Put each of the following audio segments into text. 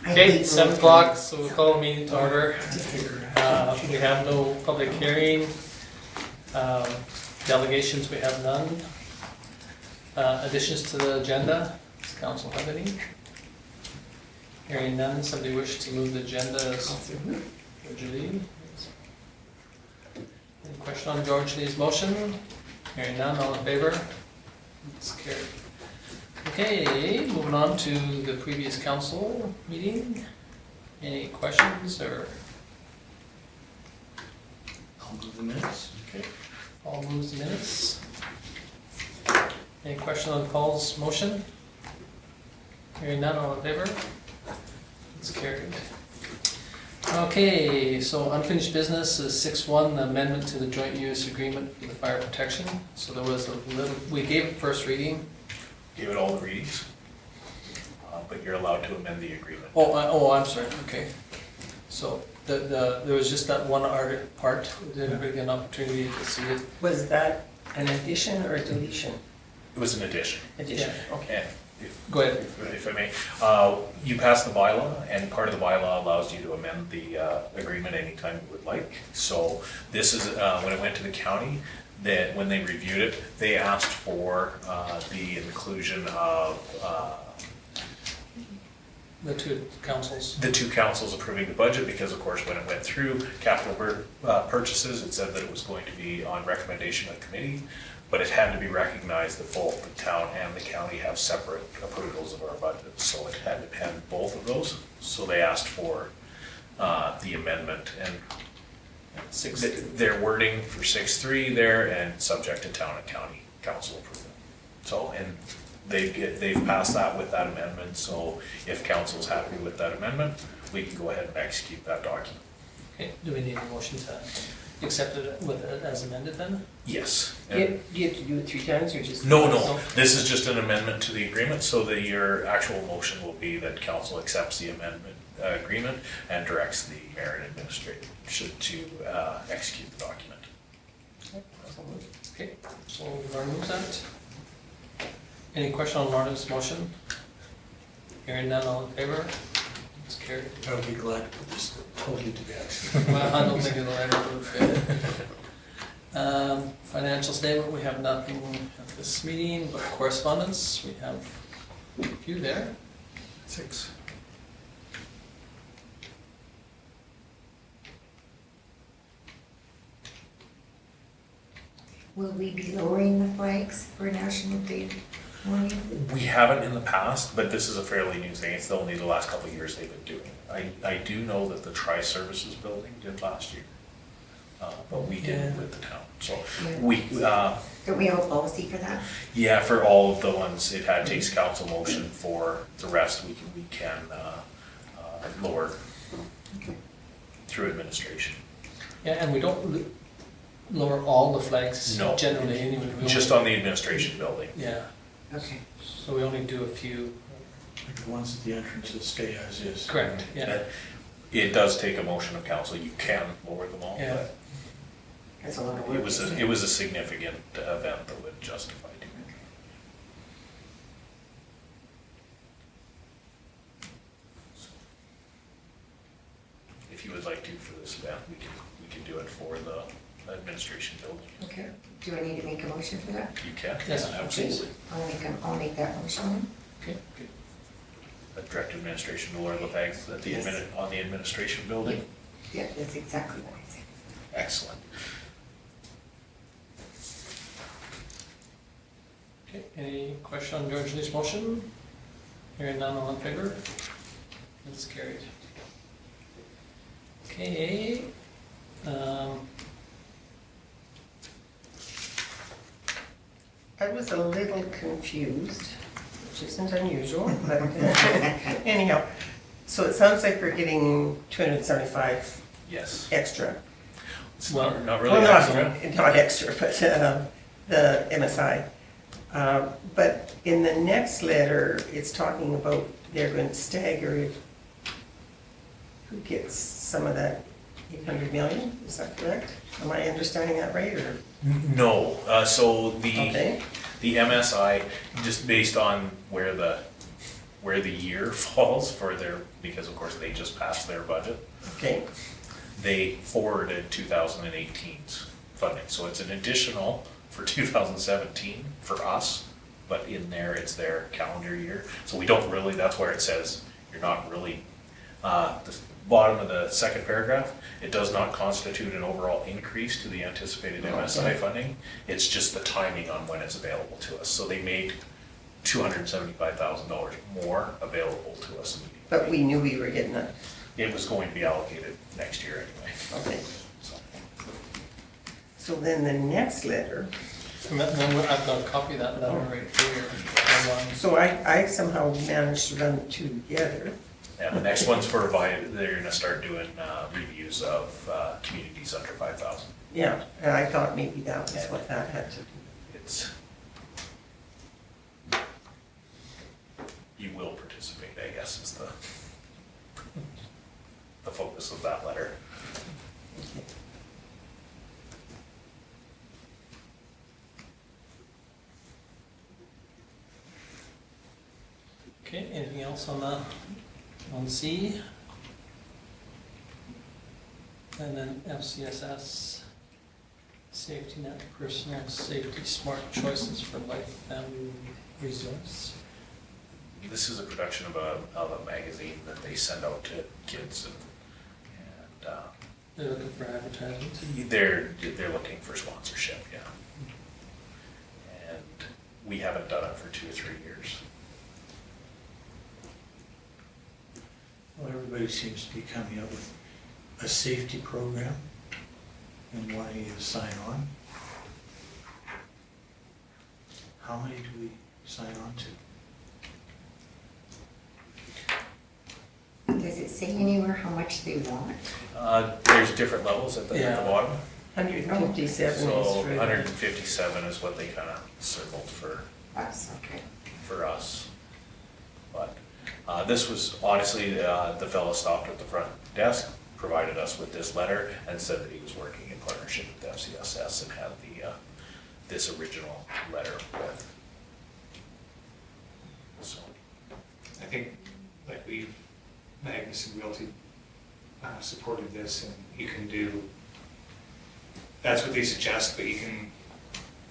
Okay, 7 o'clock, so we'll call the meeting to order. We have no public hearing. Delegations, we have none. Additions to the agenda, does council have any? Hearing none, somebody wish to move the agenda as George Lee? Any question on George Lee's motion? Hearing none, all in favor? It's carried. Okay, moving on to the previous council meeting. Any questions or? I'll move the minutes. Okay, Paul moves the minutes. Any question on Paul's motion? Hearing none, all in favor? It's carried. Okay, so unfinished business is 6.1, amendment to the joint use agreement for the fire protection. So there was a little, we gave it first reading. Gave it all the readings, but you're allowed to amend the agreement. Oh, I'm sorry, okay. So there was just that one part, we didn't really get an opportunity to see it. Was that an addition or a deletion? It was an addition. Addition, okay. And Go ahead. if I may, you passed the bylaw, and part of the bylaw allows you to amend the agreement anytime you would like. So this is, when it went to the county, that when they reviewed it, they asked for the inclusion of The two councils. the two councils approving the budget, because of course, when it went through capital purchases, it said that it was going to be on recommendation of the committee, but it had to be recognized that both the town and the county have separate approvals of our budget, so it had to pen both of those. So they asked for the amendment, and their wording for 6.3 there, and subject to town and county council approval. So, and they've passed that with that amendment, so if council's happy with that amendment, we can go ahead and execute that document. Okay, do we need a motion to accept it with it as amended then? Yes. Do you have to do it 3 times or just? No, this is just an amendment to the agreement, so that your actual motion will be that council accepts the amendment agreement and directs the mayor and administrator to execute the document. Okay, so Lauren moves that. Any question on Lauren's motion? Hearing none, all in favor? It's carried. I would be glad to put this totally to bed. Well, I don't think it'll ever move. Financial statement, we have nothing at this meeting, but correspondence, we have a few there. 6. Will we be lowering the flags for National Day morning? We haven't in the past, but this is a fairly new thing. It's only the last couple of years they've been doing it. I do know that the Tri-Services building did last year, but we didn't with the town. So Yeah. Don't we have a policy for that? yeah, for all of the ones, it takes council motion. For the rest, we can lower through administration. Yeah, and we don't lower all the flags No. generally anyway. We Just only- on the administration building. Yeah, Okay. so we only do a few. Like the ones at the entrances stay as is. Correct, yeah. It does take a motion of council. You can lower them all, Yeah. but That's a lot of work. it was isn't it was a significant event that would justify doing it. If you would like to for this event, we can do it for the administration building. Okay. Do I need to make a motion for that? You can? Yes, Yeah, absolutely. I'll make that motion then. Okay. Direct administration to lower the flags at the Yes. on the administration building. Yeah, that's exactly what I said. Excellent. Okay, any question on George Lee's motion? Hearing none, all in favor? It's carried. Okay. I was a little confused, which isn't unusual, but anyhow. So it sounds like we're getting 275 Yes. extra. It's Well, not really Well, extra. not extra, but the MSI. But in the next letter, it's talking about they're going to stagger it. Who gets some of that 800 million, is that correct? Am I understanding that right, or? No, so Okay. the MSI, just based on where the where the year falls for their, because of course they just passed their budget. Okay, They forwarded 2018's funding, so it's an additional for 2017 for us, but in there, it's their calendar year. So we don't really, that's where it says, you're not really, the bottom of the second paragraph, it does not constitute an overall increase to the anticipated MSI funding. It's just the timing on when it's available to us. So they made $275,000 more available to us immediately. but we knew we were getting it. It was going to be allocated next year anyway. Okay, So, so then the next letter, And then I've got a copy of that letter right here. so I somehow managed to run the two together. and the next one's for, they're gonna start doing reviews of communities under 5,000. Yeah, and I thought maybe that was what that had to do. It's, you will participate, I guess, is the focus of that letter. Okay. Okay, anything else on C? And then FCSS, safety net, personal safety, smart choices for life, family, resource. This is a production of a magazine that they send out to kids and They're looking for advertisements. they're looking for sponsorship, yeah. And we haven't done it for 2 or 3 years. Well, everybody seems to be coming up with a safety program and wanting you to sign on. How many do we sign on to? Does it say anywhere how much they want? There's different levels at the Yeah. bottom. 157 So is for. 157 is what they kind of circled for Us, okay. us. But this was honestly, the fellow stopped at the front desk, provided us with this letter, and said that he was working in partnership with FCSS and had this original letter with. So, I think, like Magnus and Realty supported this, and you can do, that's what they suggest, but you can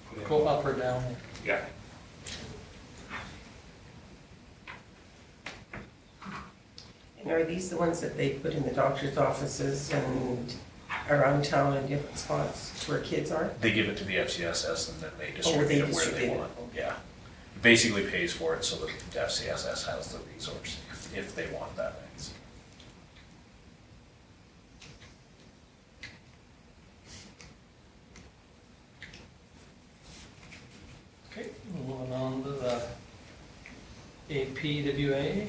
put in. Go up or down. Yeah, And are these the ones that they put in the doctor's offices and around town in different spots where kids are? they give it to the FCSS and then they they distribute it where distribute they it. want. Yeah. It basically pays for it so that the FCSS has the resource if they want that magazine. Okay, moving on to the APWA.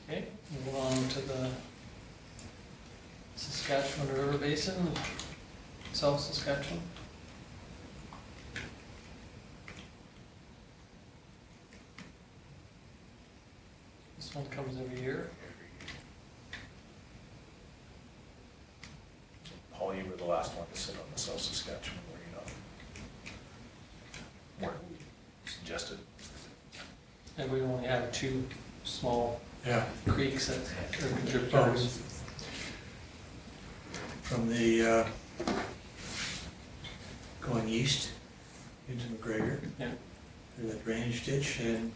Okay, move on to the Saskatchewan River Basin, South Saskatchewan. This one comes every year. Paul, you were the last one to sit on the South Saskatchewan, were you not? Weren't we suggested? And we only have 2 small Yeah. creeks that are contributors. From the, going east into McGregor, Yeah. there's a drainage ditch, and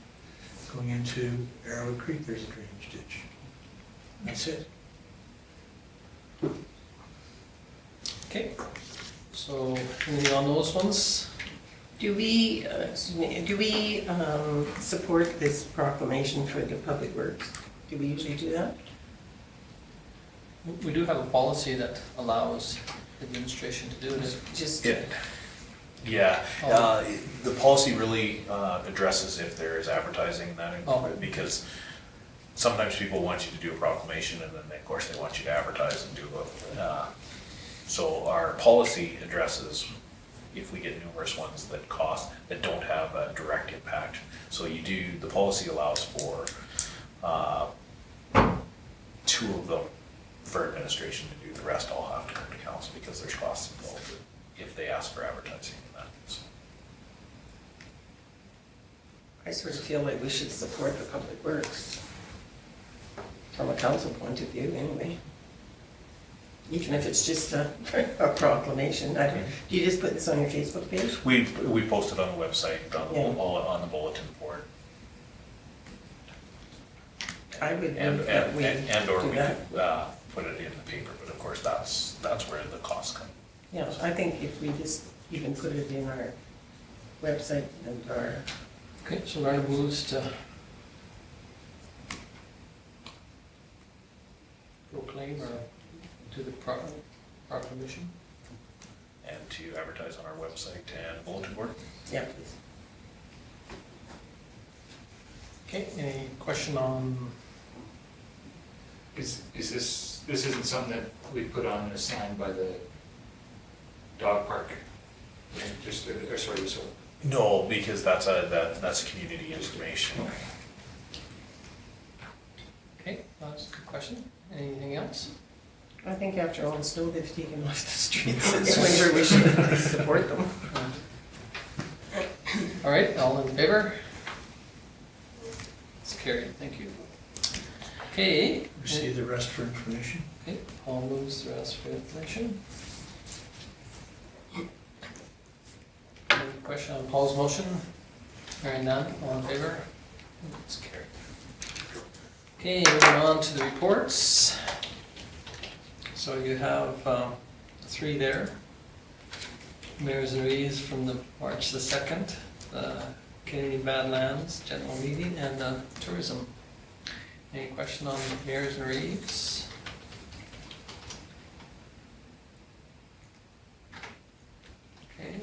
going into Arrowwood Creek, there's a drainage ditch. That's it. Okay, so anything on those ones? Do we support this proclamation for the public works? Do we usually do that? We do have a policy that allows administration to do it. Just, It, yeah, the policy really addresses if there is advertising that included, because sometimes people want you to do a proclamation and then of course they want you to advertise and do a, so our policy addresses if we get numerous ones that don't have a direct impact. So the policy allows for 2 of them for administration to do, the rest all have to come to council because there's costs involved if they ask for advertising and that. So, I sort of feel like we should support the public works from a council point of view, anyway. Even if it's just a proclamation. Do you just put this on your Facebook page? we posted on the website, Yeah. on the bulletin board. I would And move that we or do we that. could put it in the paper, but of course, that's where the costs come. Yeah, I think if we just even put it in our website and our, Okay, so Lorna moves to proclaim or to the proclamation. And to advertise on our website and bulletin board. yeah, please. Okay, any question on, Is this isn't something that we put on a sign by the dog park? Just, or sorry, so. No, because that's community information. okay, that's a good question. Anything else? I think after all the snow they've taken off the streets this winter, we should at least support them. All right, all in favor? It's carried, thank you. Okay. Receive the rest for information. Okay, Paul moves the rest for information. Any question on Paul's motion? Hearing none, all in favor? It's carried. Okay, moving on to the reports. So you have 3 there. Mayors and Rees from the March the 2nd, the Canadian Badlands General Meeting, and Tourism. Any question on Mayors and Rees? Okay,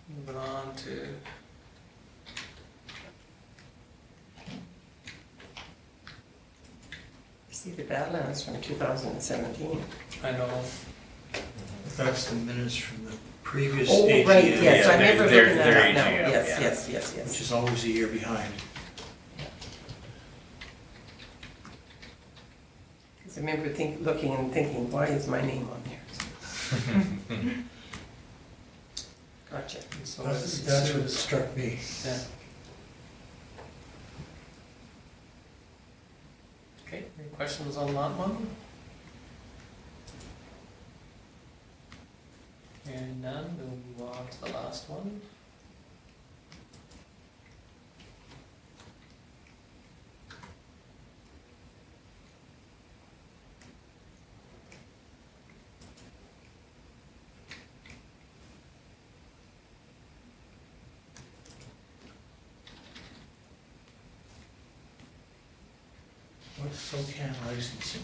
moving on to See the Badlands from 2017. I know. That's the minutes from the previous Oh, AGM. right, yes, I Yeah, remember they're- looking they're that up now. AGM, Yes, yeah. yes, Which yes. is always a year behind. Because I remember looking and thinking, why is my name on there? Gotcha. So That's what struck me. Yeah. Okay, any questions on that one? Hearing none, we'll move on to the last one. What's SoCan licensing?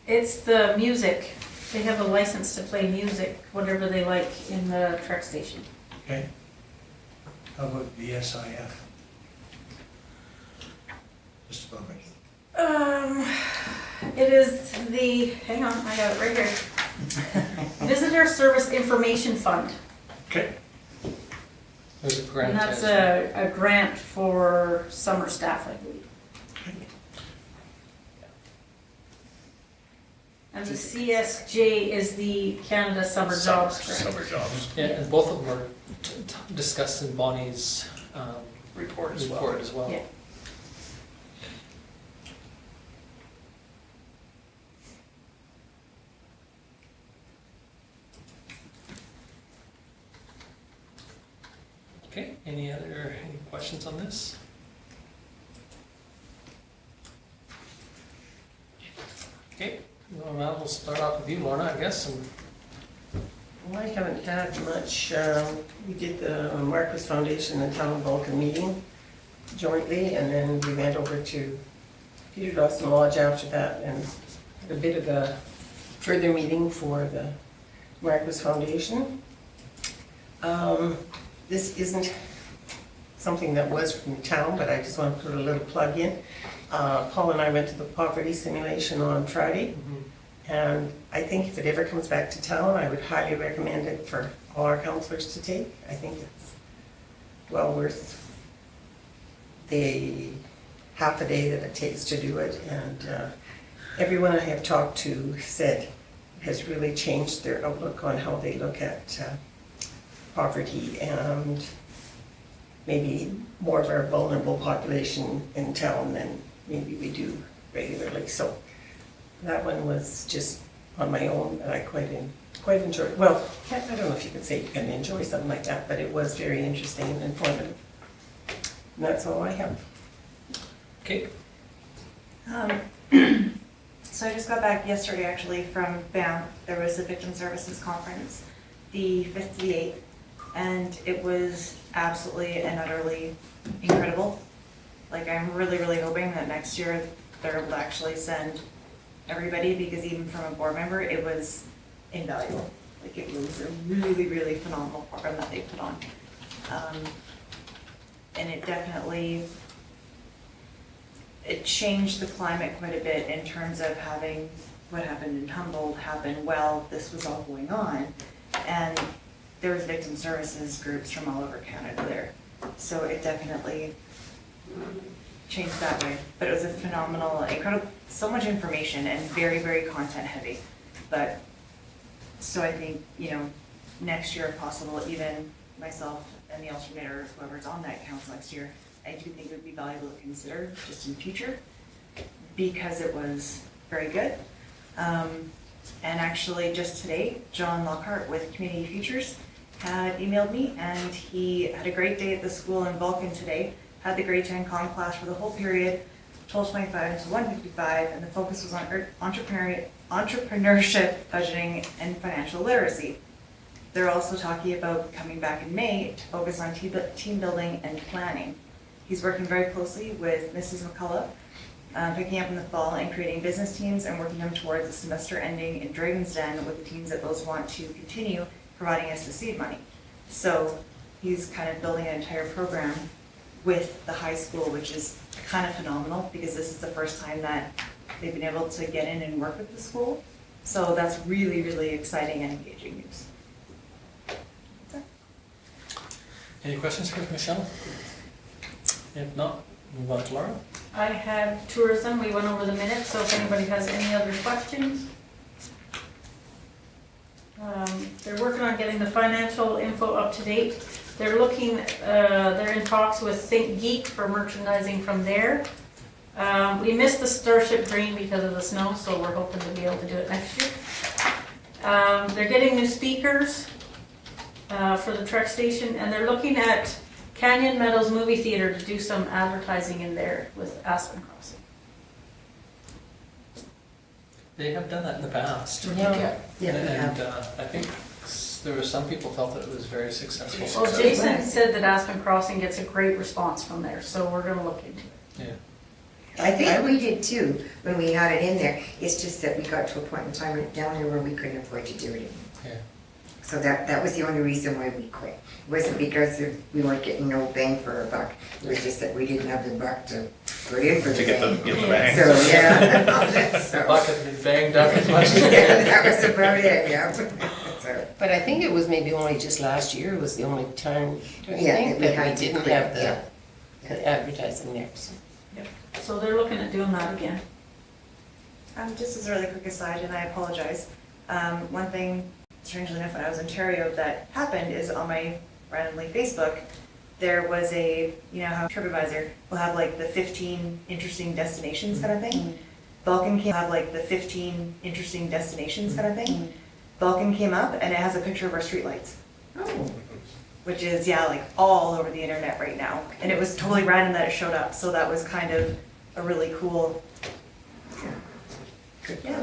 It's the music. They have a license to play music, whatever they like in the truck station. Okay. How about the SIF? Just above it. It is the, hang on, I got it right here. Visitor Service Information Fund. Okay. There's a grant. And that's as a grant for summer staff, I believe. And the CSJ is the Canada Summer Jobs Grant. Summer jobs well. Yeah, and both of them are discussed in Bonnie's report as well. report as well. Yeah. Okay, any questions on this? Okay, well, now we'll start off with you, Lorna, I guess, and Well, I haven't had much. We did the Marcus Foundation and Town Vulcan meeting jointly, and then we went over to Peter Dawson Lodge after that and had a bit of a further meeting for the Marcus Foundation. This isn't something that was from town, but I just want to put a little plug in. Paul and I went to the poverty simulation on Friday. And I think if it ever comes back to town, I would highly recommend it for all our counselors to take. I think it's well worth the half a day that it takes to do it. And everyone I have talked to said has really changed their outlook on how they look at poverty and maybe more of our vulnerable population in town than maybe we do regularly. So that one was just on my own, and I quite enjoyed. Well, I don't know if you could say you can enjoy something like that, but it was very interesting and informative. And that's all I have. Okay, So I just got back yesterday actually from Banff. There was a Victim Services Conference, the 5th to the 8th, and it was absolutely and utterly incredible. Like, I'm really, really hoping that next year they're able to actually send everybody, because even from a board member, it was invaluable. Like, it was a really, really phenomenal program that they put on. And it definitely, it changed the climate quite a bit in terms of having what happened in Humboldt happen while this was all going on. And there was victim services groups from all over Canada there. So it definitely changed that way. But it was a phenomenal, incredible, so much information and very, very content heavy. But, so I think, you know, next year if possible, even myself and the alternator, whoever's on that council next year, I do think it would be valuable to consider just in future, because it was very good. And actually just today, John Lockhart with Community Futures had emailed me, and he had a great day at the school in Vulcan today, had the grade 10 comm class for the whole period, 12:25 to 1:55, and the focus was on entrepreneurship, budgeting, and financial literacy. They're also talking about coming back in May to focus on team building and planning. He's working very closely with Mrs. McCullough, picking up in the fall and creating business teams and working them towards the semester ending in Dragon's Den with the teams that those want to continue providing us the seed money. So he's kind of building an entire program with the high school, which is kind of phenomenal, because this is the first time that they've been able to get in and work with the school. So that's really, really exciting and engaging news. any questions for Michelle? If not, move on to Laura. I had tourism, we went over the minutes, so if anybody has any other questions. They're working on getting the financial info up to date. They're looking, they're in talks with Think Geek for merchandising from there. We missed the Starship Green because of the snow, so we're hoping to be able to do it next year. They're getting new speakers for the truck station, and they're looking at Canyon Meadows Movie Theater to do some advertising in there with Aspen Crossing. They have done that in the past. Yeah. And I think there were some people felt that it was very successful. Well, Jason said that Aspen Crossing gets a great response from there, so we're gonna look into it. Yeah. I think we did too, when we had it in there. It's just that we got to a point in time down there where we couldn't afford to do it anymore. Yeah. So that was the only reason why we quit. It wasn't because we weren't getting no bang for our buck. It was just that we didn't have the buck to put in for the To get the bang. bang. So, yeah. So, Bucket had banged up as much as yeah, that was about it, yeah. So, But I think it was maybe only just last year was the only time, don't you Yeah, think, we that had we to didn't quit, have the advertising there. So. So they're looking at doing that again. Just as a really quick aside, and I apologize, one thing, strangely enough, when I was in Ontario that happened is on my randomly Facebook, there was a, you know how TripAdvisor will have like the 15 interesting destinations kind of thing? Vulcan came have like the 15 interesting destinations kind of thing. Vulcan came up and it has a picture of our streetlights, oh, which is, yeah, like all over the internet right now. And it was totally random that it showed up, so that was kind of a really cool, good. yeah.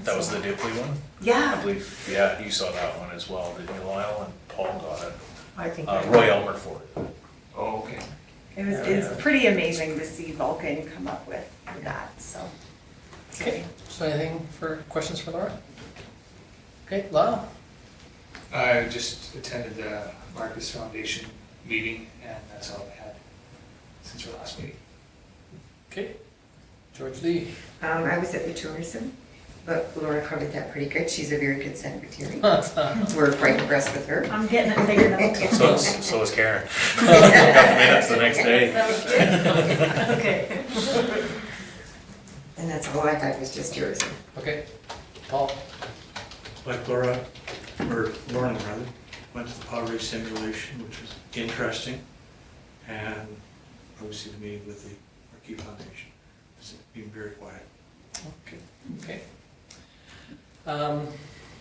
That was the Dipley one? I Yeah, believe, yeah, you saw that one as well, didn't you, Lyle? And Paul got it. I think Roy Elmer for it. Oh, okay. it's pretty amazing to see Vulcan come up with that, so. Okay, so anything for questions for Laura? Okay, Lyle? I just attended the Marcus Foundation meeting, and that's all I had since our last meeting. Okay. George Lee? I was at the tourism. But Laura covered that pretty good. She's a very good secretary. We're quite impressed with her. I'm getting it figured out. So is Karen. Got minutes the next day. Okay. And that's all I thought was just yours. Okay, Paul? Like Laura, or Lauren rather, went to the pottery simulation, which was interesting. And obviously the meeting with the Marquee Foundation has been very quiet. Okay.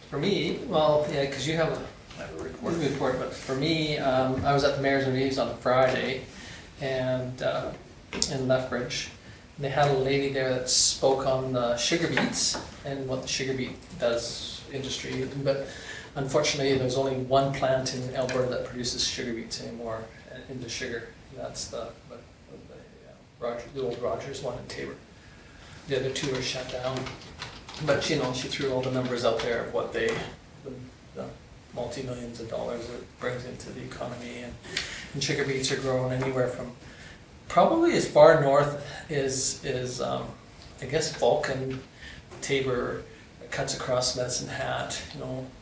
For me, well, yeah, because you have a report, but for me, I was at the mayor's meetings on Friday, and in Lethbridge, they had a lady there that spoke on the sugar beets and what the sugar beet does industry, but unfortunately, there's only one plant in Alberta that produces sugar beets anymore into sugar. That's the old Rogers one in Tabor. The other two are shut down. But she threw all the numbers out there of what the multi-millions of dollars it brings into the economy, and sugar beets are grown anywhere from probably as far north is I guess Vulcan, Tabor, cuts across Medicine Hat,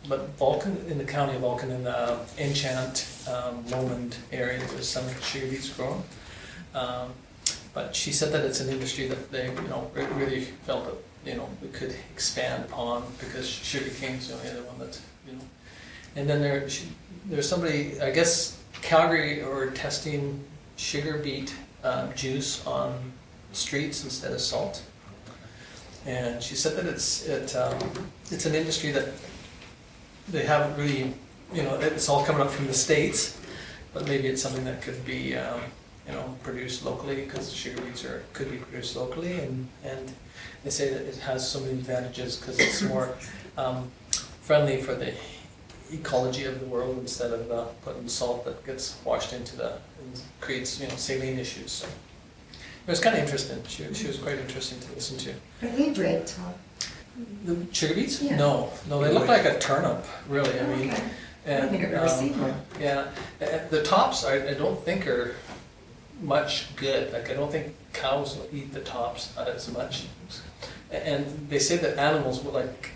but Vulcan, in the county of Vulcan, in the Enchant, Lowland area, there's some sugar beets grown. But she said that it's an industry that they, really felt that, we could expand upon, because sugar cane's the only other one that, And then there's somebody, I guess Calgary, are testing sugar beet juice on streets instead of salt. And she said that it's an industry that they haven't really, it's all coming up from the States, but maybe it's something that could be, produced locally, because sugar beets could be produced locally, and they say that it has so many advantages because it's more friendly for the ecology of the world, instead of putting salt that gets washed into and creates saline issues. So it was kind of interesting. She was quite interesting to listen to. Are they red, Tom? The sugar beets? Yeah. No, they look like a turnip, really. I mean, Okay. I and, don't think I've ever seen one. Yeah, the tops I don't think are much good. Like, I don't think cows will eat the tops as much. And they say that animals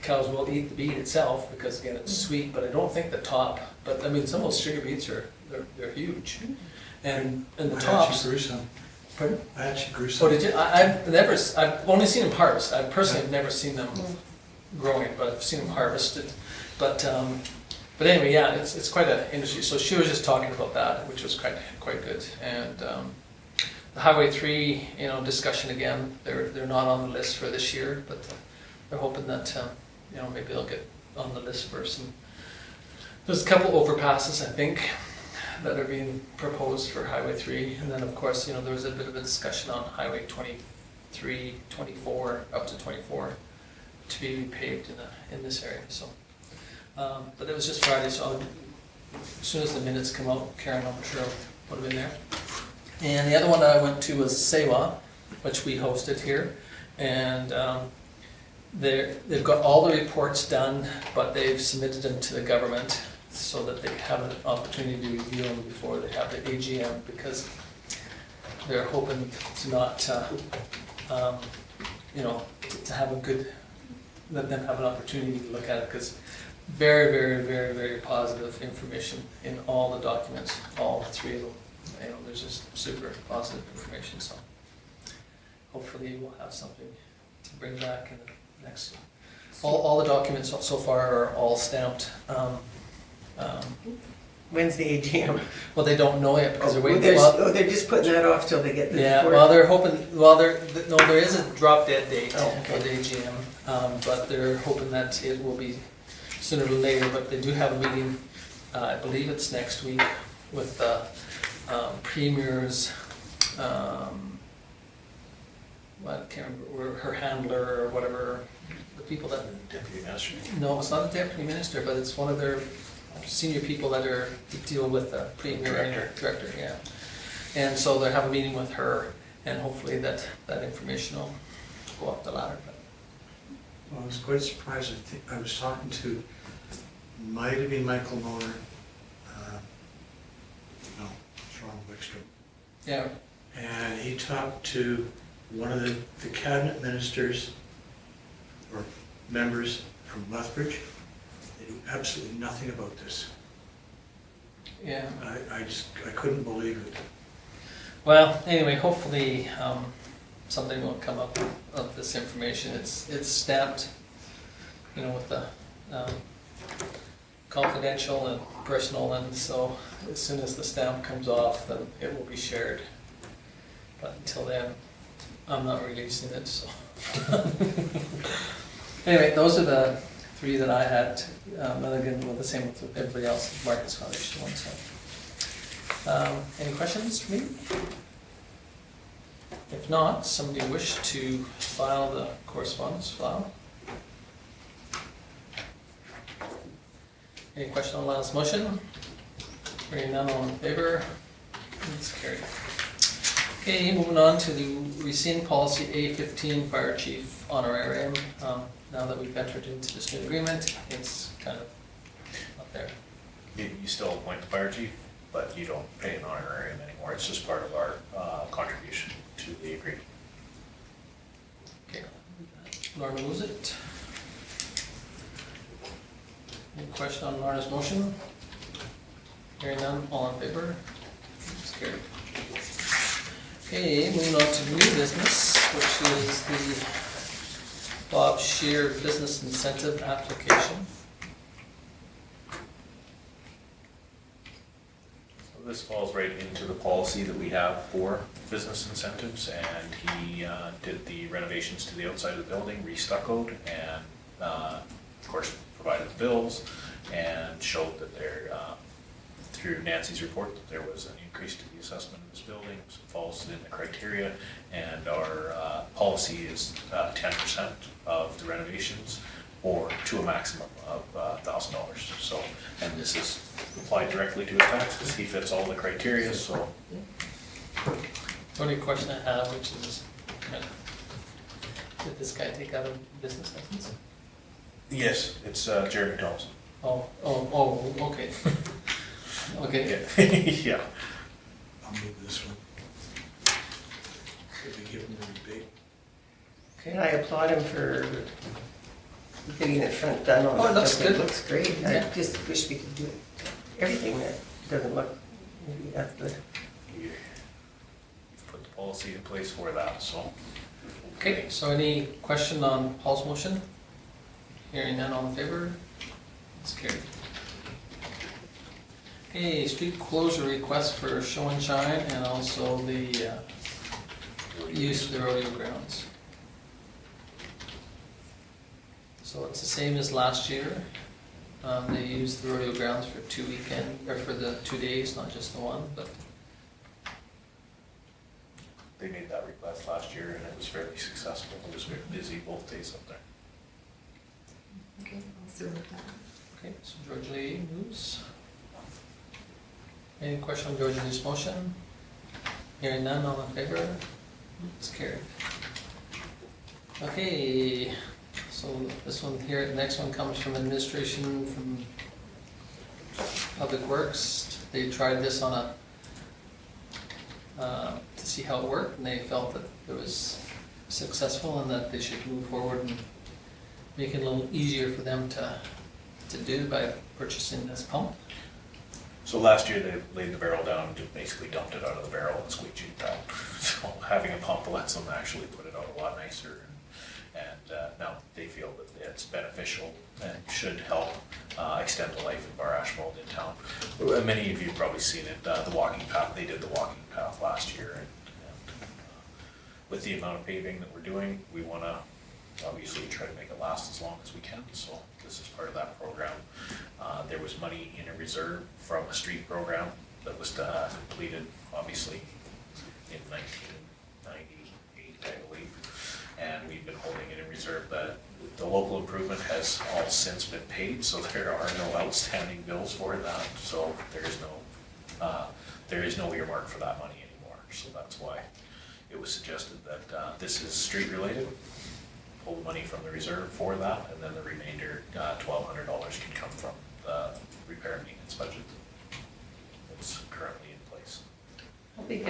cows will eat the beet itself, because again it's sweet, but I don't think the top. But I mean, some of those sugar beets they're huge, and the I tops. actually grew some. Pardon? I actually grew some. Oh, did you? I've only seen them harvest. I personally have never seen them growing, but I've seen them harvested. But anyway, yeah, it's quite an industry. So she was just talking about that, which was quite good. And the Highway 3, discussion again. They're not on the list for this year, but they're hoping that maybe they'll get on the list for some. There's a couple overpasses, I think, that are being proposed for Highway 3, and then of course, there was a bit of a discussion on Highway 23, 24, up to 24, to be paved in this area. So, but it was just Friday, so as soon as the minutes come out, Karen, I'm sure would have been there. And the other one that I went to was Sewa, which we hosted here, and they've got all the reports done, but they've submitted them to the government, so that they have an opportunity to review them before they have the AGM, because they're hoping to not, to have let them have an opportunity to look at it, because very, very, very, very positive information in all the documents, all three of them. There's just super positive information, so hopefully we'll have something to bring back in the next. All the documents so far are all stamped. When's the AGM? Well, they don't know yet because they're waiting. They're just putting that off till they get the Yeah, report? well, they're hoping, there is a drop dead date Oh, okay. for the AGM, but they're hoping that it will be sooner than later, but they do have a meeting, I believe it's next week, with the premier's, I can't remember, her handler or whatever, the people that, Deputy Minister. no, it's not the deputy minister, but it's one of their senior people that deal with the premier director, yeah. And so they have a meeting with her, and hopefully that information will go up the ladder. Well, I was quite surprised. I was talking to, might have been Michael Moner, no, it's Ron Wickstrom. Yeah, And he talked to one of the cabinet ministers, or members from Lethbridge. They knew absolutely nothing about this. Yeah. I couldn't believe it. Well, anyway, hopefully, something will come up of this information. It's stamped, you know, with the, confidential and personal, and so as soon as the stamp comes off, then it will be shared. But until then, I'm not releasing it, so. Anyway, those are the three that I had. And again, well, the same with everybody else, Marcus Foundation one, so. Any questions for me? If not, somebody wish to file the correspondence file? Any question on last motion? Hearing none, all in favor? It's carried. Okay, moving on to the rescind policy A15 fire chief honorarium. Now that we've entered into this new agreement, it's kind of up there. You still appoint the fire chief, but you don't pay an honorarium anymore. It's just part of our contribution to the agreement. Okay, Lorna moves it. Any question on Lorna's motion? Hearing none, all in favor? It's carried. Okay, moving on to new business, which is the Bob Shear Business Incentive Application. So this falls right into the policy that we have for business incentives, and he did the renovations to the outside of the building, re-stuccoed, and of course provided the bills and showed that there, through Nancy's report, that there was an increase to the assessment of this building, so it falls in the criteria, and our policy is 10% of the renovations, or to a maximum of $1,000. So, and this is applied directly to his tax because he fits all the criteria. So, The only question I have, which is, did this guy take out a business license? yes, it's Jeremy Thompson. Oh, okay. Okay. Yeah. I'll move this one. Could we give them a rebate? Okay. And I applaud him for getting the front done on it. Oh, it looks good. It looks great. Yeah. I just wish we could do everything that doesn't look maybe that good. You've put the policy in place for that, so. Okay, so any question on Paul's motion? Hearing none, all in favor? It's carried. Okay, street closure request for Show and Shine and also the use of the rodeo grounds. So it's the same as last year. They used the rodeo grounds for for the 2 days, not just the one, but They made that request last year and it was fairly successful. It was very busy both days up there. Okay, also with that. okay, so George Lee moves. Any question on George Lee's motion? Hearing none, all in favor? It's carried. Okay, so this one here, the next one comes from administration from Public Works. They tried this on to see how it worked, and they felt that it was successful and that they should move forward and make it a little easier for them to do by purchasing this pump. So last year they laid the barrel down and just basically dumped it out of the barrel and squeegeed it out. So having a pump lets them actually put it out a lot nicer. And now they feel that it's beneficial and should help extend the life of our asphalt in town. Many of you have probably seen it, the walking path, they did the walking path last year. And with the amount of paving that we're doing, we want to obviously try to make it last as long as we can. So this is part of that program. There was money in a reserve from a street program that was completed, obviously, in 1998, I believe. And we've been holding it in reserve. The local improvement has all since been paid, so there are no outstanding bills for that. So there is no earmark for that money anymore. So that's why it was suggested that this is street related. Pull the money from the reserve for that, and then the remainder, $1,200 can come from the repair and maintenance budget that's currently in place. How big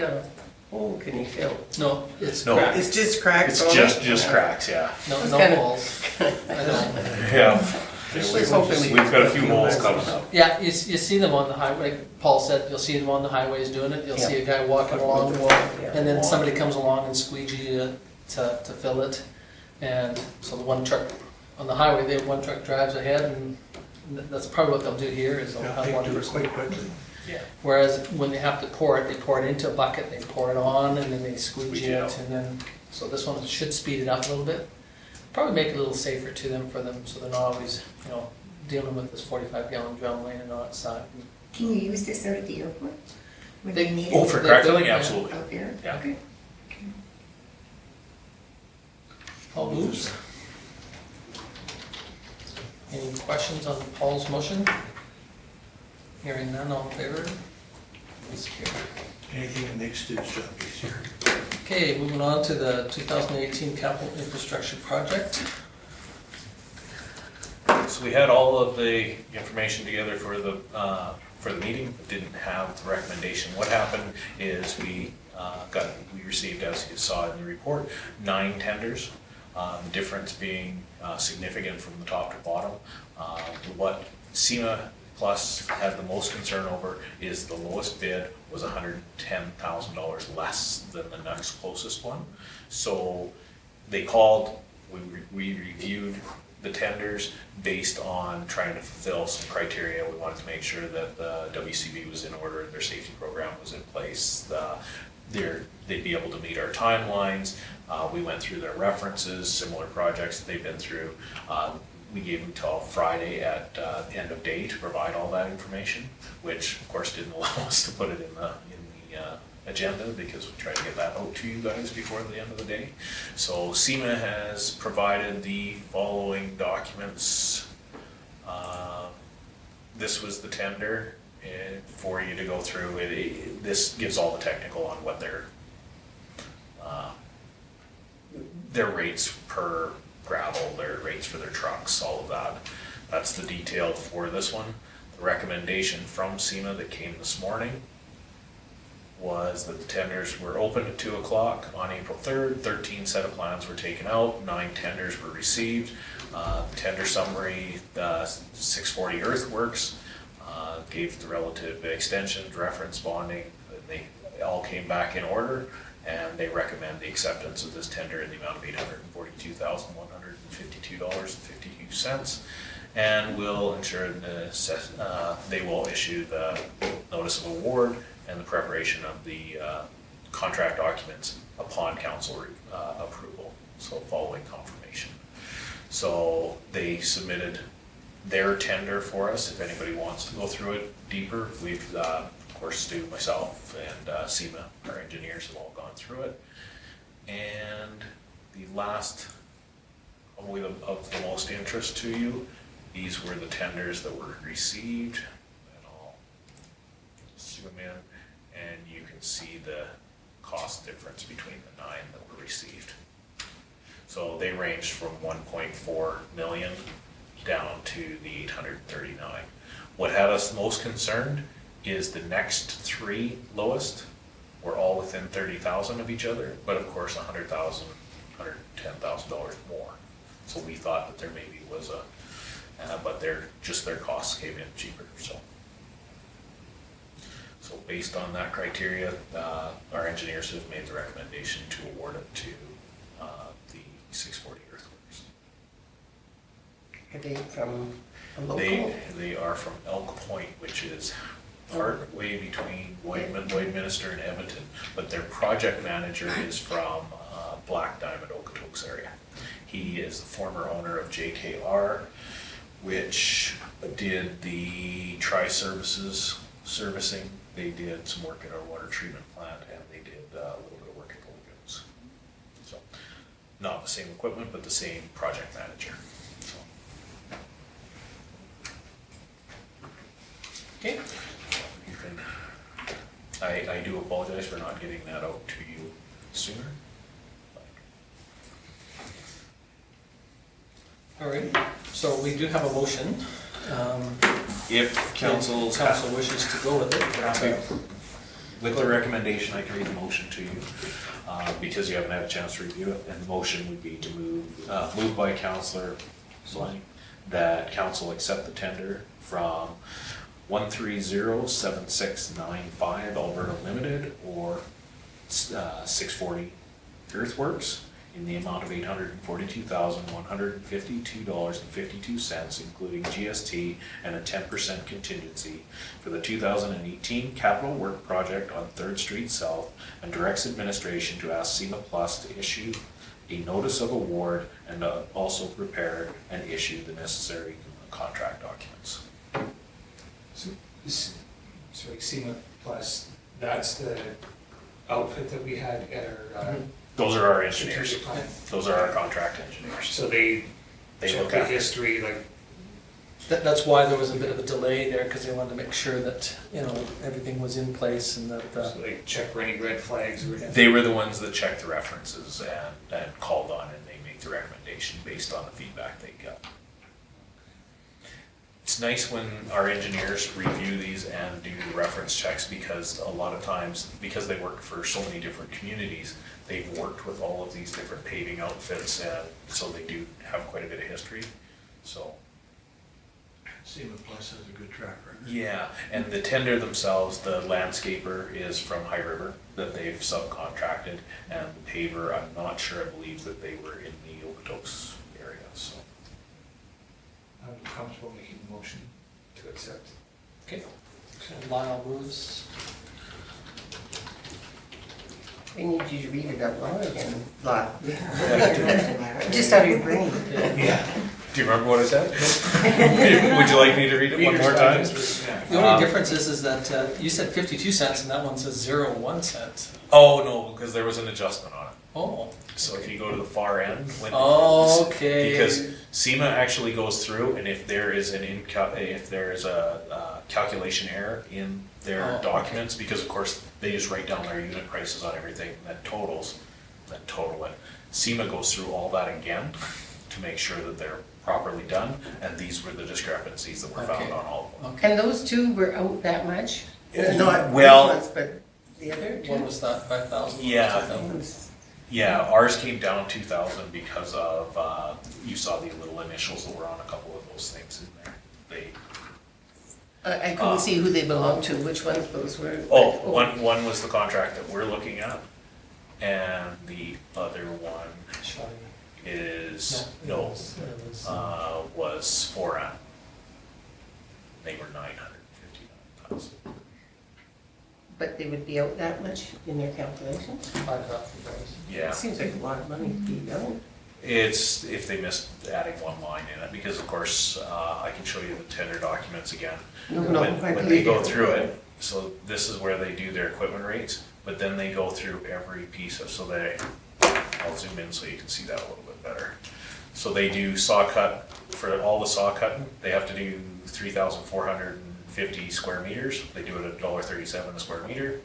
hole can he fill? No, it's No. cracked. It's just cracks It's on just, it? just cracks, yeah. No, It's no kinda- holes. I know. Yeah. Just was hoping we We've could got a put few a few holes holes. coming up. Yeah, you see them on the highway, like Paul said, you'll see them on the highways doing it, you'll see a guy walking along, Yeah. and then somebody comes along and squeegee to fill it. And so the one truck, on the highway, they have one truck drives ahead, and that's probably what they'll do here, is they'll Yeah, have they one do it person. quite quickly. Yeah. Whereas when they have to pour it, they pour it into a bucket, they pour it on, and then they squeegee Squeegee it, out. and then, so this one should speed it up a little bit. Probably make it a little safer to them, for them, so they're not always, dealing with this 45-gallon drum laying outside. Can you use this out at the airport? When They- they need Oh, it for They crack do, filling, yeah. absolutely. out there? Yeah. Okay. Paul moves. Any questions on Paul's motion? Hearing none, all in favor? It's carried. Anything that makes Stu's job easier. Okay, moving on to the 2018 capital infrastructure project. So we had all of the information together for the meeting, but didn't have the recommendation. What happened is we received, as you saw in the report, 9 tenders. The difference being significant from the top to bottom. What SEMA Plus had the most concern over is the lowest bid was $110,000 less than the next closest one. So they called, we reviewed the tenders based on trying to fulfill some criteria. We wanted to make sure that the WCB was in order, their safety program was in place, they'd be able to meet our timelines. We went through their references, similar projects that they've been through. We gave them till Friday at end of day to provide all that information, which of course didn't allow us to put it in the agenda, because we tried to get that out to you guys before the end of the day. So SEMA has provided the following documents. This was the tender for you to go through. This gives all the technical on what their rates per gravel, their rates for their trucks, all of that. That's the detail for this one. The recommendation from SEMA that came this morning was that the tenders were open at 2 o'clock on April 3rd. 13 set of plans were taken out, 9 tenders were received. Tender summary, 640 Earthworks gave the relative extensions, reference bonding, and they all came back in order, and they recommend the acceptance of this tender in the amount of $842,152.52, and will ensure they will issue the notice of award and the preparation of the contract documents upon council approval, so following confirmation. So they submitted their tender for us. If anybody wants to go through it deeper, we've, of course, Stu, myself, and SEMA, our engineers, have all gone through it. And the last, probably of the most interest to you, these were the tenders that were received. And I'll zoom in, and you can see the cost difference between the 9 that were received. So they ranged from 1.4 million down to the 839. What had us most concerned is the next 3 lowest were all within 30,000 of each other, but of course $100,000, $110,000 more. So we thought that there maybe was but their costs came in cheaper. So based on that criteria, our engineers have made the recommendation to award it to the 640 Earthworks. Are they from a local? They are from Elk Point, which is part way between Lloydminster and Edmonton, but their project manager is from Black Diamond, Okotoks area. He is the former owner of JKR, which did the servicing. They did some work at our water treatment plant, and they did a little bit of work at the lagoons. So, not the same equipment, but the same project manager. So. Okay, You can, I do apologize for not getting that out to you sooner. all right, so we do have a motion. If council Council wishes to go with it. With the recommendation, I can read the motion to you, because you haven't had a chance to review it, and the motion would be to move by Councillor Slang, that council accept the tender from 1307695 Alberta Limited, or 640 Earthworks, in the amount of $842,152.52, including GST and a 10% contingency for the 2018 capital work project on 3rd Street South, and directs administration to ask SEMA Plus to issue a notice of award and also prepare and issue the necessary contract documents. Sorry, SEMA Plus, that's the outfit that we had at our Those are our engineers. strategic plan. Those are our contract engineers. So they They check look the after. history, like, That's why there was a bit of a delay there, because they wanted to make sure that, everything was in place and that, so they check for any red flags or anything. They were the ones that checked the references and called on, and they make the recommendation based on the feedback they got. It's nice when our engineers review these and do the reference checks, because a lot of times, because they work for so many different communities, they've worked with all of these different paving outfits, and so they do have quite a bit of history, so. SEMA Plus has a good track record. Yeah, and the tender themselves, the landscaper is from High River that they've subcontracted, and the paver, I'm not sure, I believe that they were in the Okotoks area, so. I'm comfortable making the motion to accept. okay. So Lyle moves. I need you to read it out loud again, Lyle. Yeah. Just out of your brain. Yeah. Do you remember what I said? Would you like me to read it one more time? The only difference is that you said 52 cents and that one says 01 cents. Oh, no, because there was an adjustment on it. Oh. So if you go to the far end, when Okay. because SEMA actually goes through, and if there is a calculation error in their Oh, documents, because of course they just write down their unit prices on everything, then total it. SEMA goes through all that again to make sure that they're properly done, and these were the discrepancies that were found Okay. on all of them. Okay. And those two were out that much? Yeah, Not well- these ones, but the other two? One was that 5,000. Yeah. 2,000. Yeah, ours came down 2,000 because of, you saw the little initials that were on a couple of those things in there. I couldn't see who they belonged to, which ones those were. One was the contract that we're looking at, and the other one is, was Foran. They were 959,000. But they would be out that much in their calculations? 5,000 dollars. Yeah, It seems like a lot of money to be done. it's if they missed adding one line in it, because of course, I can show you the tender documents again. No, I When they believe go you. through it, so this is where they do their equipment rates, but then they go through every piece of, I'll zoom in so you can see that a little bit better. So they do saw cut, for all the saw cutting, they have to do 3,450 square meters. They do it at $1.37 a square meter,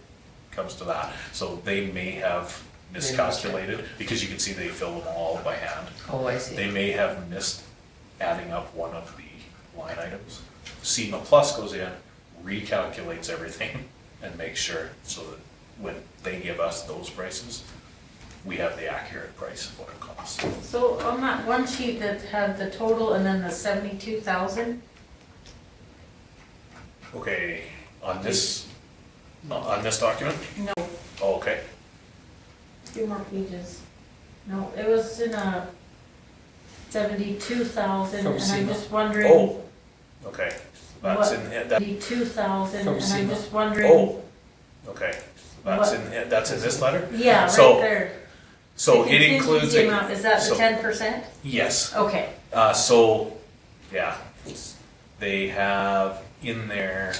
comes to that. So they may have miscalculated, because you can see they fill them all by hand. Oh, I see. They may have missed adding up one of the line items. SEMA Plus goes in, recalculates everything, and makes sure so that when they give us those prices, we have the accurate price of what it costs. So on that one sheet that had the total and then the 72,000, Okay, on this document? no, Oh, okay. few more pages. No, it was in a 72,000, From and I'm SEMA. just wondering. Oh, okay. That's What? in, that, 72,000, From and I'm SEMA. just wondering. oh, okay. That's What? that's in this letter? Yeah, So- right there. So The it includes, contingency amount, is that the so- 10%? yes. Okay, So, yeah, they have in there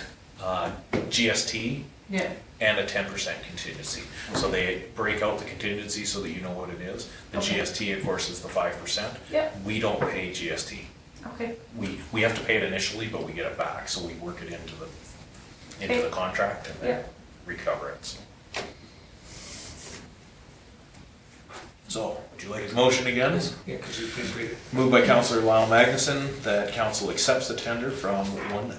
GST yeah, and a 10% contingency. So they break out the contingency so that you know what it is. The Okay. GST, of course, is the 5%. Yep. We don't pay GST. okay, We have to pay it initially, but we get it back, so we work it into the Okay. contract and then Yeah. recover it, so. So, would you like a motion again? Yeah, could you please read it? Moved by Councillor Lyle Magnuson that council accepts the tender from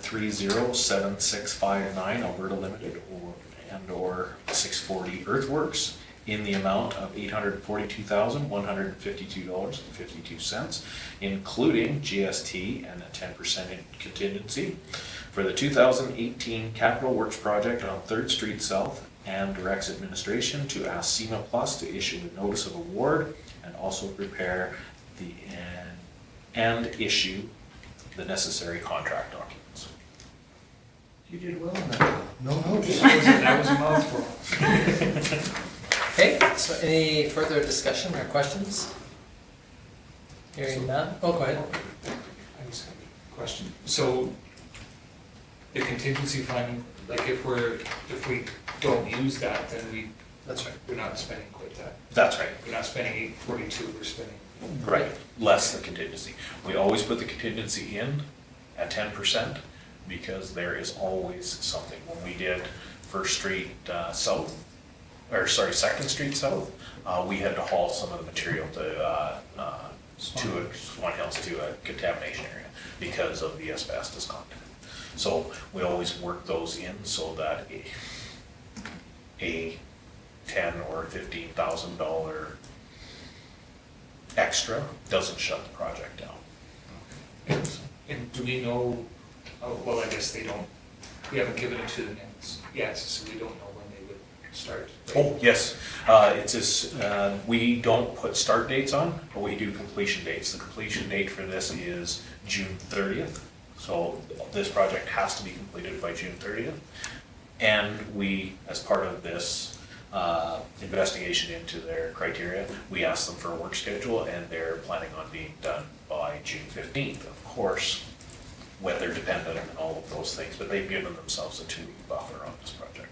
1307659 Alberta Limited, or and/or 640 earthworks in the amount of $842,152.52, including GST and a 10% contingency for the 2018 Capital Works project on 3rd Street South, and directs administration to ask SEMA Plus to issue a notice of award and also prepare and issue the necessary contract documents. You did well on that. No notes. That was a mouthful. Okay, so any further discussion or questions? Hearing none, oh, go ahead. I just have a question. So the contingency fund, like if we don't use that, then That's right. we're not spending quite that. That's right. We're not spending 842, we're spending. Right, less the contingency. We always put the contingency in at 10% because there is always something. When we did First Street South, or sorry, Second Street South, we had to haul some of the material to Swan Hills to a contamination area because of the asbestos content. So we always work those in so that a $10,000 or $15,000 extra doesn't shut the project down. And do we know, well, I guess we haven't given it to them yet, so we don't know when they would start. right? Oh, yes, it's just, we don't put start dates on, but we do completion dates. The completion date for this is June 30th. So this project has to be completed by June 30th. And we, as part of this investigation into their criteria, we asked them for a work schedule, and they're planning on being done by June 15th. Of course, weather dependent and all of those things, but they've given themselves a 2-week buffer on this project.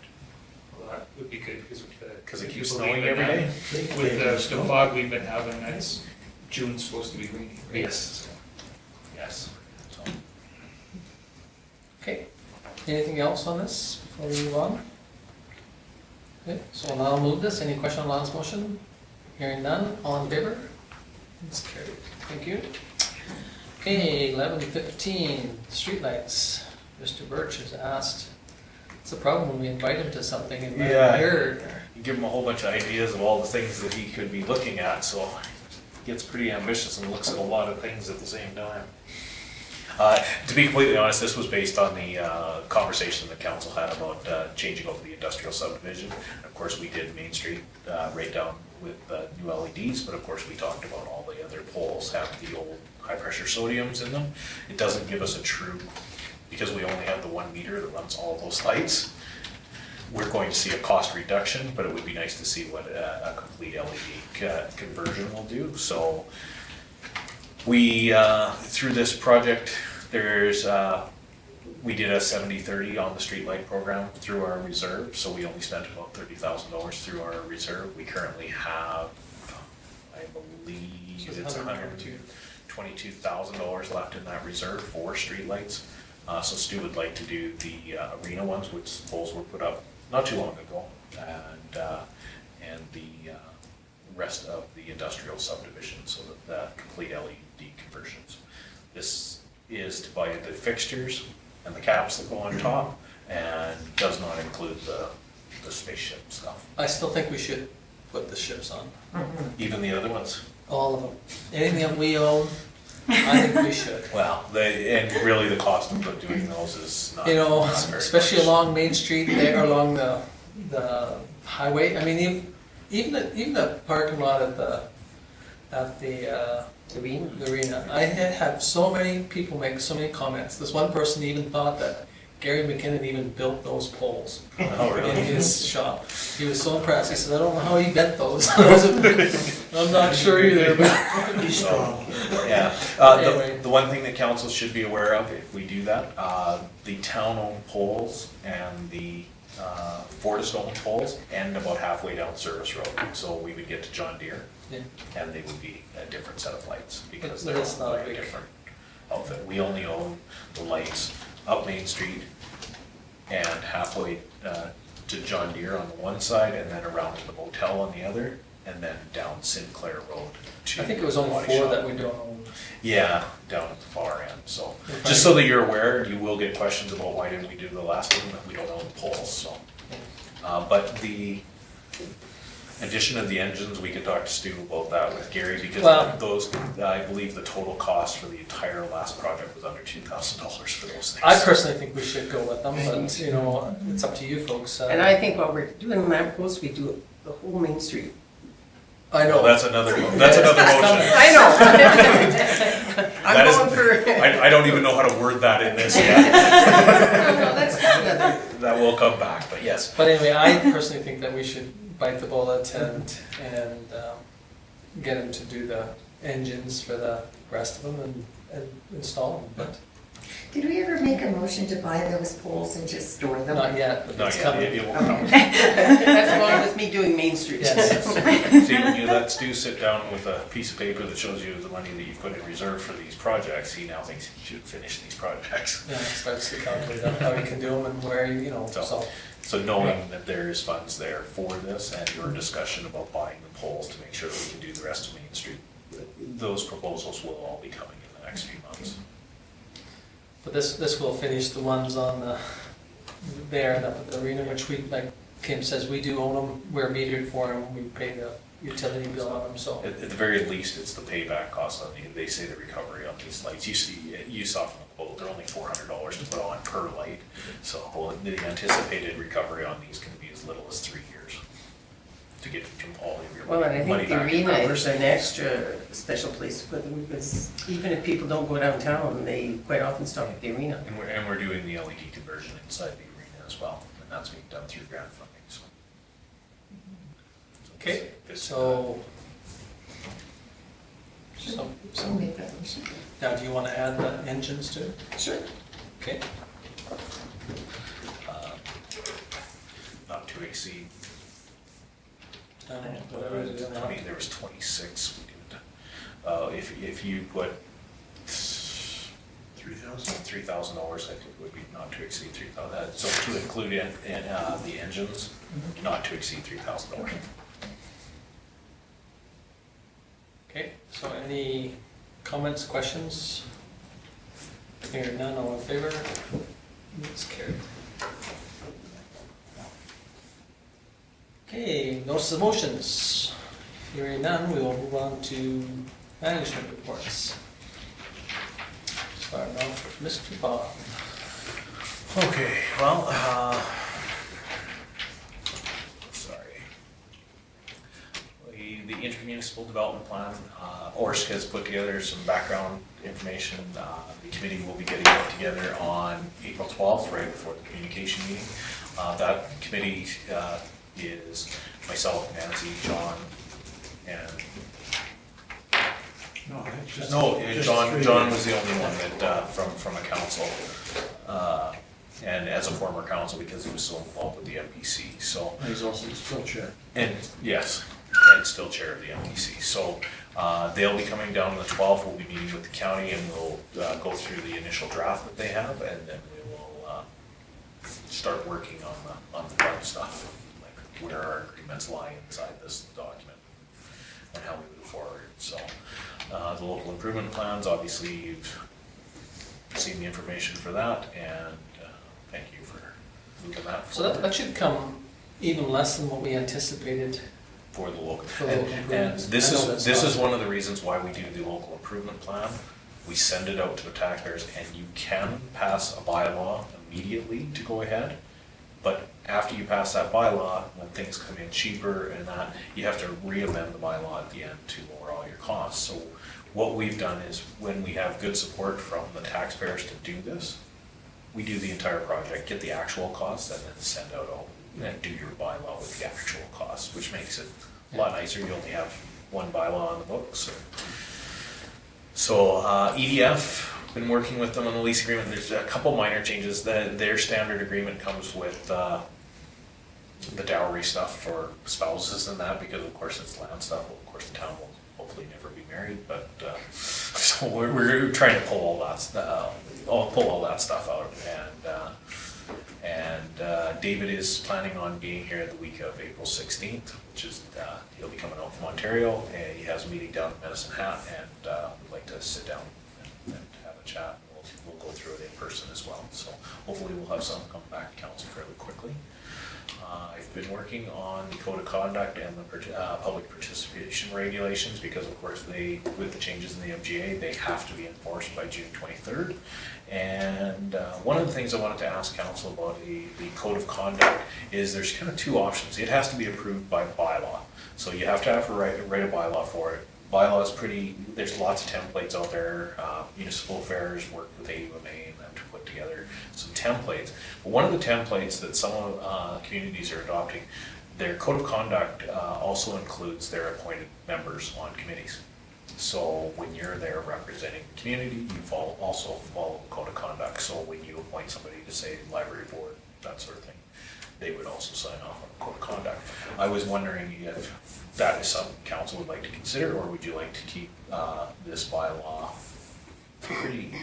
Well, that would be good, because Because it keeps snowing every day? With the fog we've been having, that's, June's supposed to be rainy, right? Yes. Yes. So, Okay, anything else on this before we move on? Okay, so I'll now move this. Any question on Lon's motion? Hearing none, all in favor? It's carried. Thank you. Okay, 11:15, streetlights. Mr. Birch has asked, what's the problem when we invite him to something and we're Yeah. here? you give him a whole bunch of ideas of all the things that he could be looking at, so he gets pretty ambitious and looks at a lot of things at the same time. To be completely honest, this was based on the conversation the council had about changing over the industrial subdivision. Of course, we did Main Street right down with new LEDs, but of course we talked about all the other poles have the old high pressure sodiums in them. It doesn't give us a true, because we only have the 1 meter that runs all those lights. We're going to see a cost reduction, but it would be nice to see what a complete LED conversion will do. So we, through this project, we did a 70-30 on the streetlight program through our reserve, so we only spent about $30,000 through our reserve. We currently have, I believe, it's $122,000 left in that reserve for streetlights. So Stu would like to do the arena ones, which poles were put up not too long ago, and the rest of the industrial subdivision, so that complete LED conversions. This is to buy the fixtures and the caps that go on top, and does not include the spaceship stuff. I still think we should put the ships on, Even the other ones. all of them. Anything that we own, I think we should. Well, and really the cost of doing those is not. You know, not very especially much. along Main Street there, along the highway. I mean, even the parking lot at the arena. I have so many people make so many comments. This one person even thought that Gary McKinnon even built those poles Oh, really? in his shop. He was so impressed. He said, "I don't know how he bent those." I'm not sure either, but He's strong. Yeah, Anyway. the one thing that council should be aware of, if we do that, the town-owned poles and the Fortis-owned poles end about halfway down Service Road. So we would get to John Deere, yeah. and they would be a different set of lights, because But they're it's owned not by a big. different outfit. We only own the lights up Main Street and halfway to John Deere on the one side, and then around to the motel on the other, and then down Sinclair Road to I think it was only Body 4 Shop. that we don't own. Yeah, down at the far end, so, If just so that you're aware, you will get questions about why didn't we do the last one, that we don't own the poles, so. But the addition of the engines, we could talk to Stu about that with Gary, because Well- those, I believe the total cost for the entire last project was under $2,000 for those things. I personally think we should go with them, but, you know, it's up to you folks. And I think while we're doing lamp posts, we do the whole Main Street. I Well, know. that's another motion. I know. That is- I'm going for. I don't even know how to word that in this yet. No, that's just another. That will come back, but yes. But anyway, I personally think that we should bite the bullet and get them to do the engines for the rest of them and install them, but Did we ever make a motion to buy those poles and just store them? not yet, but Not it's yet, coming. it won't come. That's along with me doing Main Street. Yes. See, when you let Stu sit down with a piece of paper that shows you the money that you've put in reserve for these projects, he now thinks he should finish these projects. Yeah, starts to calculate out how you can do them and where, you know, so. So knowing that there is funds there for this and your discussion about buying the poles to make sure that we can do the rest of Main Street, those proposals will all be coming in the next few months. But this will finish the ones on the, there and up at the arena, which we, like Kim says, we do own them, we're metered for them, we pay the utility bill on them, so. At the very least, it's the payback cost on they say the recovery on these lights. You saw from the quote, they're only $400 to put on per light. So the anticipated recovery on these can be as little as 3 years to get all of your Well, and I money think the back. arena is an extra special place to put them, because even if people don't go downtown, they quite often stop at the arena. And we're doing the LED conversion inside the arena as well, and that's being done through grant funding, so. Okay, It's- so. I'll make that motion. Now, do you want to add the engines to it? Sure. Okay. Not to exceed, Whatever it is now. I mean, there was 26, we did, if you put $3,000, I think it would be not to exceed 3,000, so to include in the engines, not to exceed $3,000. Okay, so any comments, questions? Hearing none, all in favor? It's carried. Okay, notice of motions. Hearing none, we will move on to management reports. Starting off with Mr. Bob. Okay, well, sorry. The intermunicipal development plan, ORSC has put together some background information. The committee will be getting it together on April 12th, right before the communication meeting. That committee is myself, Nancy, John, and No, I think just. no, just John three. was the only one that, from a council, and as a former council, because he was so involved with the MPC, so. And he's also still chair. And, yes, and still chair of the MPC, so, they'll be coming down on the 12th, we'll be meeting with the county, and we'll, go through the initial draft that they have, and then we will, start working on the fun stuff, like where our agreements lie inside this document, and how we move forward, so. The local improvement plans, obviously you've seen the information for that, and thank you for moving that So forward that should come even less than what we anticipated. for the local. For And local and improvements. this I know is, that's this is not- one of the reasons why we do the local improvement plan. We send it out to the taxpayers, and you can pass a bylaw immediately to go ahead. But after you pass that bylaw, when things come in cheaper and that, you have to re-amend the bylaw at the end to lower all your costs. So what we've done is, when we have good support from the taxpayers to do this, we do the entire project, get the actual costs, and then send out and do your bylaw with the actual costs, which makes it a lot nicer. You only have one bylaw on the books. So EDF, been working with them on the lease agreement. There's a couple minor changes. Their standard agreement comes with the dowry stuff for spouses and that, because of course it's land stuff. Well, of course the town will hopefully never be married, but so we're trying to pull all that stuff out. And David is planning on being here the week of April 16th, which is he'll be coming out from Ontario, and he has a meeting down in Medicine Hat, and we'd like to sit down and have a chat. We'll go through it in person as well. So hopefully we'll have some come back to council fairly quickly. I've been working on the code of conduct and the public participation regulations because of course with the changes in the MGA, they have to be enforced by June 23rd. And one of the things I wanted to ask council about the code of conduct is there's kind of two options. It has to be approved by bylaw. So you have to write a bylaw for it. Bylaw is pretty, there's lots of templates out there. Municipal affairs work with AUMA and them to put together some templates. But one of the templates that some communities are adopting, their code of conduct also includes their appointed members on committees. So when you're there representing the community, you also follow the code of conduct. So when you appoint somebody to say library board, that sort of thing, they would also sign off on the code of conduct. I was wondering if that is something council would like to consider, or would you like to keep this bylaw pretty,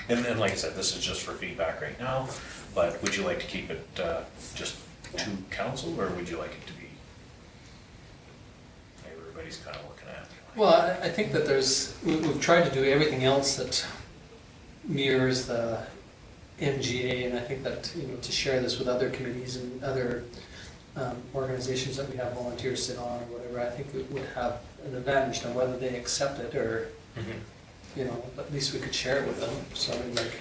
and then like I said, this is just for feedback right now, but would you like to keep it just to council, or would you like it to be, everybody's kind of looking at it. Well, I think that we've tried to do everything else that mirrors the MGA, and I think that, to share this with other committees and other organizations that we have volunteers sit on or whatever, I think it would have an advantage. Now, whether they accept it or, at least we could share it with them. So I mean, like,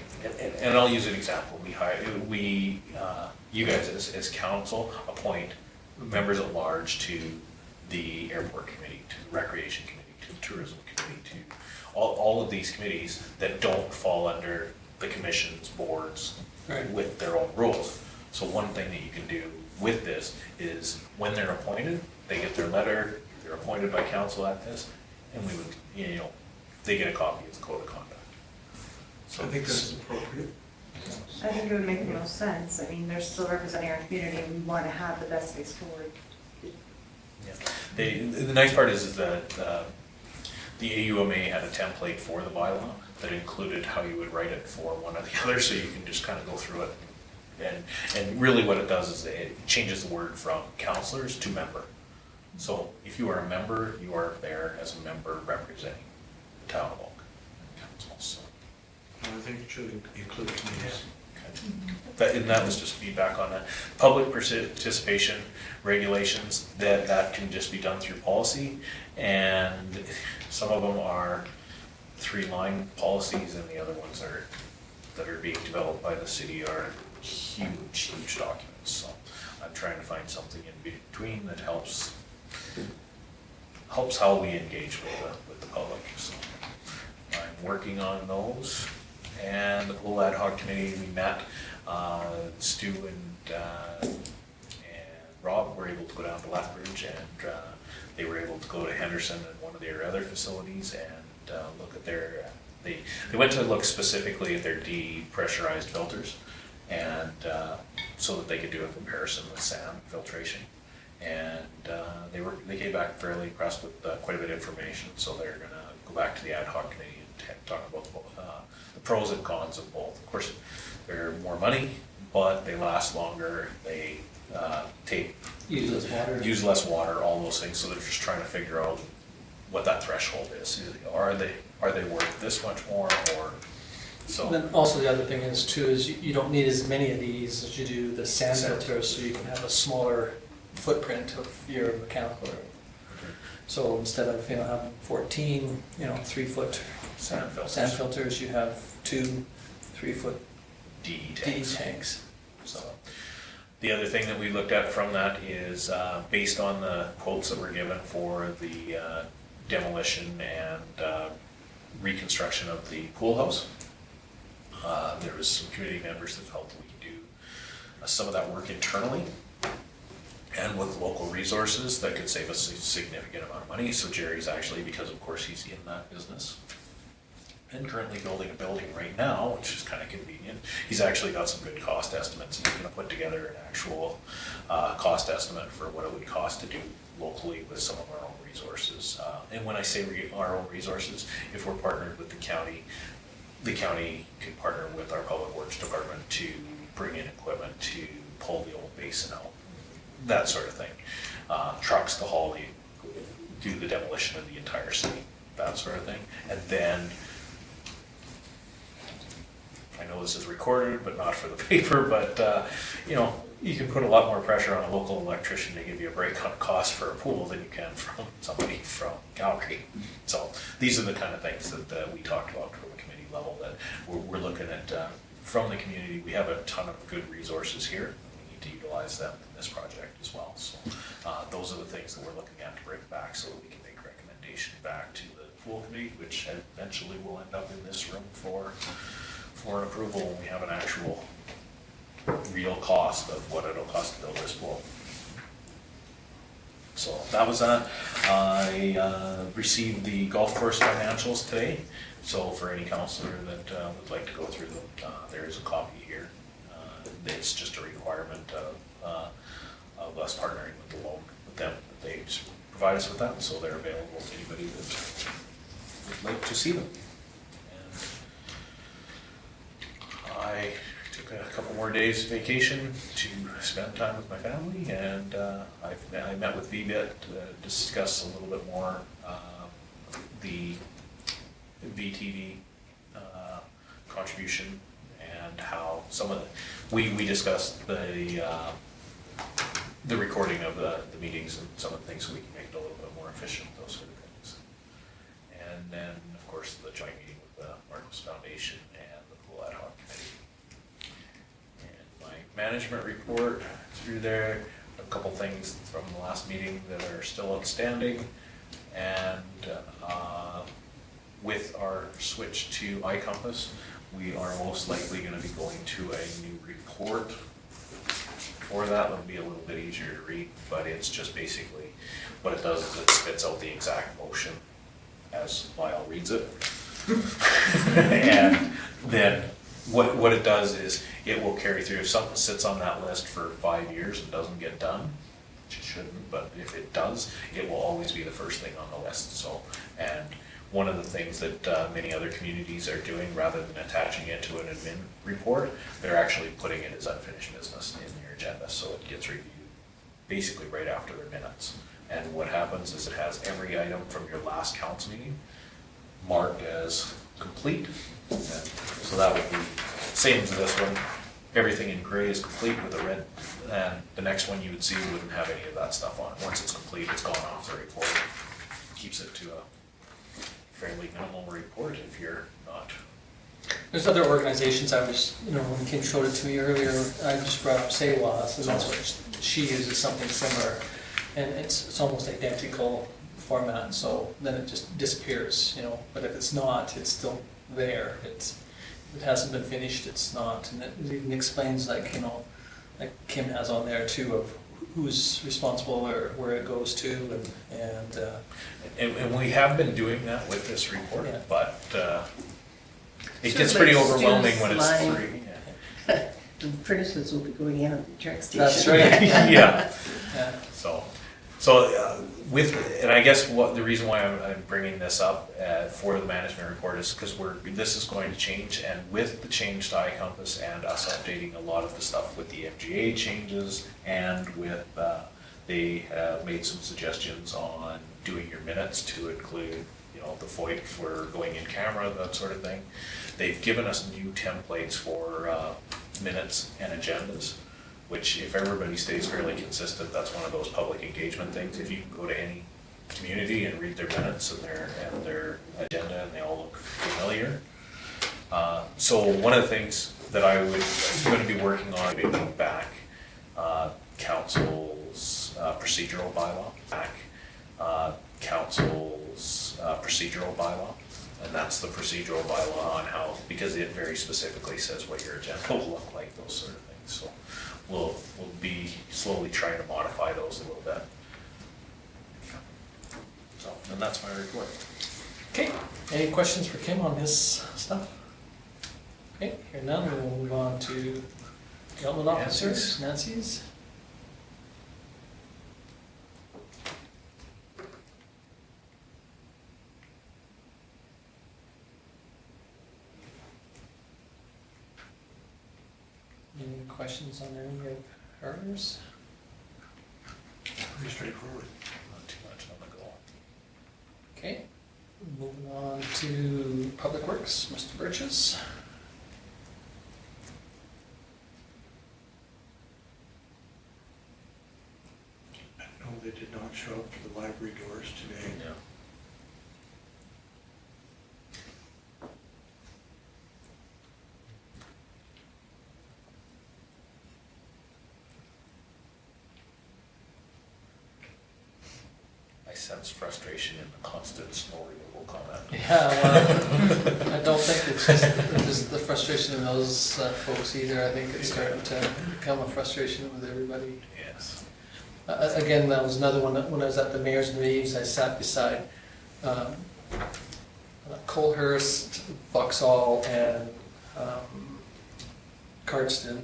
and I'll use an example. You guys as council appoint members at large to the airport committee, to the recreation committee, to the tourism committee, to all of these committees that don't fall under the commission's boards Right. with their own rules. So one thing that you can do with this is when they're appointed, they get their letter, they're appointed by council at this, and we would, they get a copy of the code of conduct. So I think that's appropriate. I think it would make the most sense. I mean, they're still representing our community and we want to have the best face forward. The nice part is that the AUMA had a template for the bylaw that included how you would write it for one or the other, so you can just kind of go through it. And really what it does is it changes the word from councillors to member. So if you are a member, you are there as a member representing the town of Vulcan council. So. I think it should include committees. And that was just feedback on that. Public participation regulations, that can just be done through policy, and some of them are 3-line policies, and the other ones that are being developed by the city are huge documents. So I'm trying to find something in between that helps how we engage with the public. So I'm working on those. And the pool ad hoc committee, we met, Stu and Rob were able to go down to Lethbridge, and they were able to go to Henderson and one of their other facilities and look at they went to look specifically at their depressurized filters, and so that they could do a comparison with sand filtration. And they came back fairly impressed with quite a bit of information, so they're gonna go back to the ad hoc committee and talk about the pros and cons of both. Of course, they're more money, but they last longer, they use less water, all those things, so they're just trying to figure out what that threshold is. Are they worth this much more, or so? Then also the other thing is you don't need as many of these as you do the sand filters, so you can have a smaller footprint of your mechanical. So instead of having 14 3-foot Sand filters, you have 2 3-foot DE DE tanks. tanks. So the other thing that we looked at from that is based on the quotes that were given for the demolition and reconstruction of the pool house. There was some committee members that felt that we could do some of that work internally and with local resources that could save us a significant amount of money. So Jerry's actually, because of course he's in that business and currently building a building right now, which is kind of convenient, he's actually got some good cost estimates, and he's going to put together an actual cost estimate for what it would cost to do locally with some of our own resources. And when I say our own resources, if we're partnered with the county can partner with our public works department to bring in equipment to pull the old basin out, that sort of thing. Trucks to haul do the demolition of the entire city, that sort of thing. And then, I know this is recorded, but not for the paper, but you can put a lot more pressure on a local electrician to give you a break on cost for a pool than you can from somebody from Calgary. So these are the kind of things that we talked about from a committee level that we're looking at from the community. We have a ton of good resources here. We need to utilize them in this project as well. So those are the things that we're looking at to bring back so that we can make recommendations back to the pool committee, which eventually will end up in this room for an approval when we have an actual real cost of what it'll cost to build this pool. So that was that. I received the golf course financials today. So for any counselor that would like to go through them, there is a copy here. It's just a requirement of us partnering with the loan with them. They just provide us with that, so they're available to anybody that would like to see them. And I took a couple more days vacation to spend time with my family, and I met with VBIT to discuss a little bit more the VTV contribution and how some of we discussed the recording of the meetings and some of the things so we can make it a little bit more efficient, those sort of things. And then, of course, the joint meeting with the Marcos Foundation and the Pool Ad Hoc Committee. And my management report through there, a couple things from the last meeting that are still outstanding. And with our switch to iCompass, we are most likely going to be going to a new report for that. It'll be a little bit easier to read, but it's just basically what it does is it spits out the exact motion as Lyle reads it. And then what it does is it will carry through. If something sits on that list for 5 years and doesn't get done, which it shouldn't, but if it does, it will always be the first thing on the list. So, and one of the things that many other communities are doing, rather than attaching it to an admin report, they're actually putting it as unfinished business in their agenda, so it gets reviewed basically right after their minutes. And what happens is it has every item from your last council meeting marked as complete. And so that would be same as this one. Everything in gray is complete with a red, and the next one you would see wouldn't have any of that stuff on it. Once it's complete, it's gone off the report. Keeps it to a fairly minimal report if you're not. There's other organizations I was, when Kim showed it to me earlier, I just brought up SAWAS, and that's what she uses, something similar. And it's almost identical format, so then it just disappears, but if it's not, it's still there. If it hasn't been finished, it's not. And it even explains like Kim has on there too, of who's responsible or where it goes to, And we have been doing that with this report, Yeah. but it Sort gets of pretty like overwhelming Stu's when it's line. free. Yeah. The furnaces will be going in at the track station. That's right. Yeah. Yeah. And I guess the reason why I'm bringing this up for the management report is because this is going to change, and with the change to iCompass and us updating a lot of the stuff with the MGA changes, and with they have made some suggestions on doing your minutes to include the FOIP for going in camera, that sort of thing. They've given us new templates for minutes and agendas, which if everybody stays fairly consistent, that's one of those public engagement things. If you can go to any community and read their minutes and their agenda, and they all look familiar. So one of the things that I'm going to be working on, bringing back council's procedural bylaw, procedural bylaw, and that's the procedural bylaw on how, because it very specifically says what your agenda will look like, those sort of things. So we'll be slowly trying to modify those a little bit. So, and that's my report. Okay, any questions for Kim on his stuff? Okay, here none, we'll move on to government officers, Nancy's. Any questions on any of hers? Pretty straightforward. Not too much on the go. Okay, moving on to Public Works, Mr. Birches. show up for the library doors today. Yeah. I sense frustration in the constant snow removal comment. Yeah, well, I don't think it's just the frustration in those folks either. I think it's starting to become a frustration with everybody. Yes. Again, that was another one, that when I was at the mayor's meetings, I sat beside Colehurst, Vauxhall, and Cardston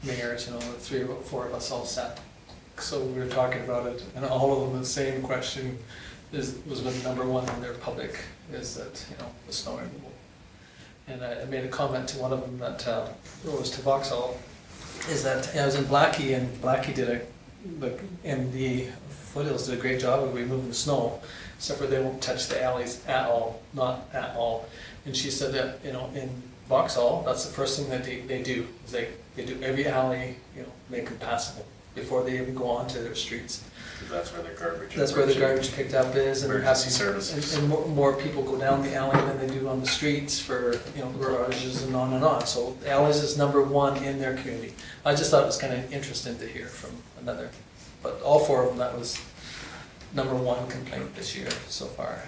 mayors, the three or four of us all sat. So we were talking about it, and all of them, the same question was with number one in their public, is that, the snow removal. And I made a comment to one of them that was to Vauxhall, is that I was in Blackie, and Blackie did the MD Foothills did a great job of removing the snow, except for they won't touch the alleys at all, not at all. And she said that, in Vauxhall, that's the first thing that they do, is they do every alley, make them passable before they even go onto their streets. Because that's where the garbage. That's where the garbage picked up is, and Emergency services. and more people go down the alley than they do on the streets for, garages and on and on. So the alleys is number one in their community. I just thought it was kind of interesting to hear from another, but all four of them, that was number one complaint this year so far.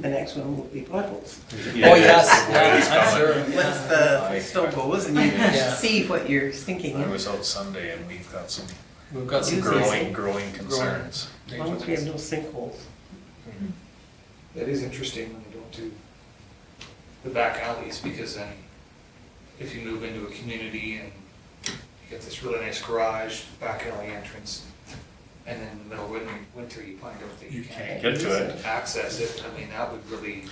The next one will be potholes. Oh, yes, yeah, I'm sure. Once the snow goes and you Yeah. see what you're thinking. I was out Sunday and we've got some We've got some growing concerns. As long as we have no sinkholes. That is interesting when they don't do the back alleys, because then if you move into a community and you get this really nice garage, back alley entrance, and then in the middle of winter you find out that you can't Get to it. access it, I mean, that would really,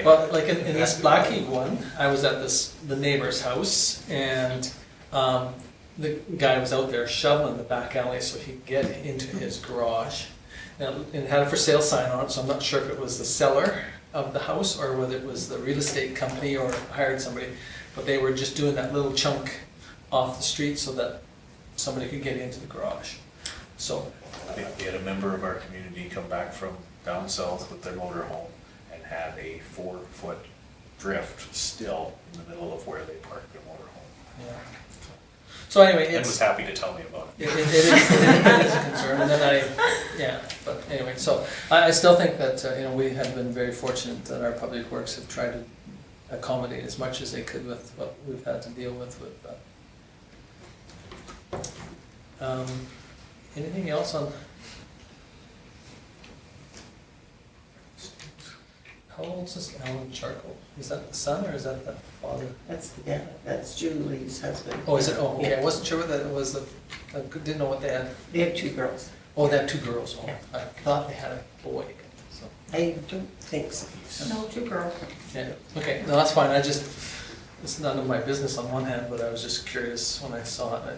Well, like in this Blackie one, I was at the neighbor's house, and the guy was out there shoveling the back alley so he could get into his garage. And it had a for sale sign on it, so I'm not sure if it was the seller of the house or whether it was the real estate company or hired somebody. But they were just doing that little chunk off the street so that somebody could get into the garage. So, We had a member of our community come back from down south with their motorhome and had a 4-foot drift still in the middle of where they parked their motorhome. yeah. So anyway, And was it's, happy to tell me about it. it is a concern, and then but anyway, so I still think that, we have been very fortunate that our public works have tried to accommodate as much as they could with what we've had to deal with anything else on? How old is this Alan Charcoal? Is that the son or is that the father? That's Julie's husband. Oh, is it? Oh, okay, Yeah. I wasn't sure whether it was I didn't know what they had. They have two girls. Oh, they have two girls. Oh, I thought they had a boy. So, I don't think so. No, 2 girls. yeah, okay, no, that's fine. It's none of my business on one hand, but I was just curious when I saw it.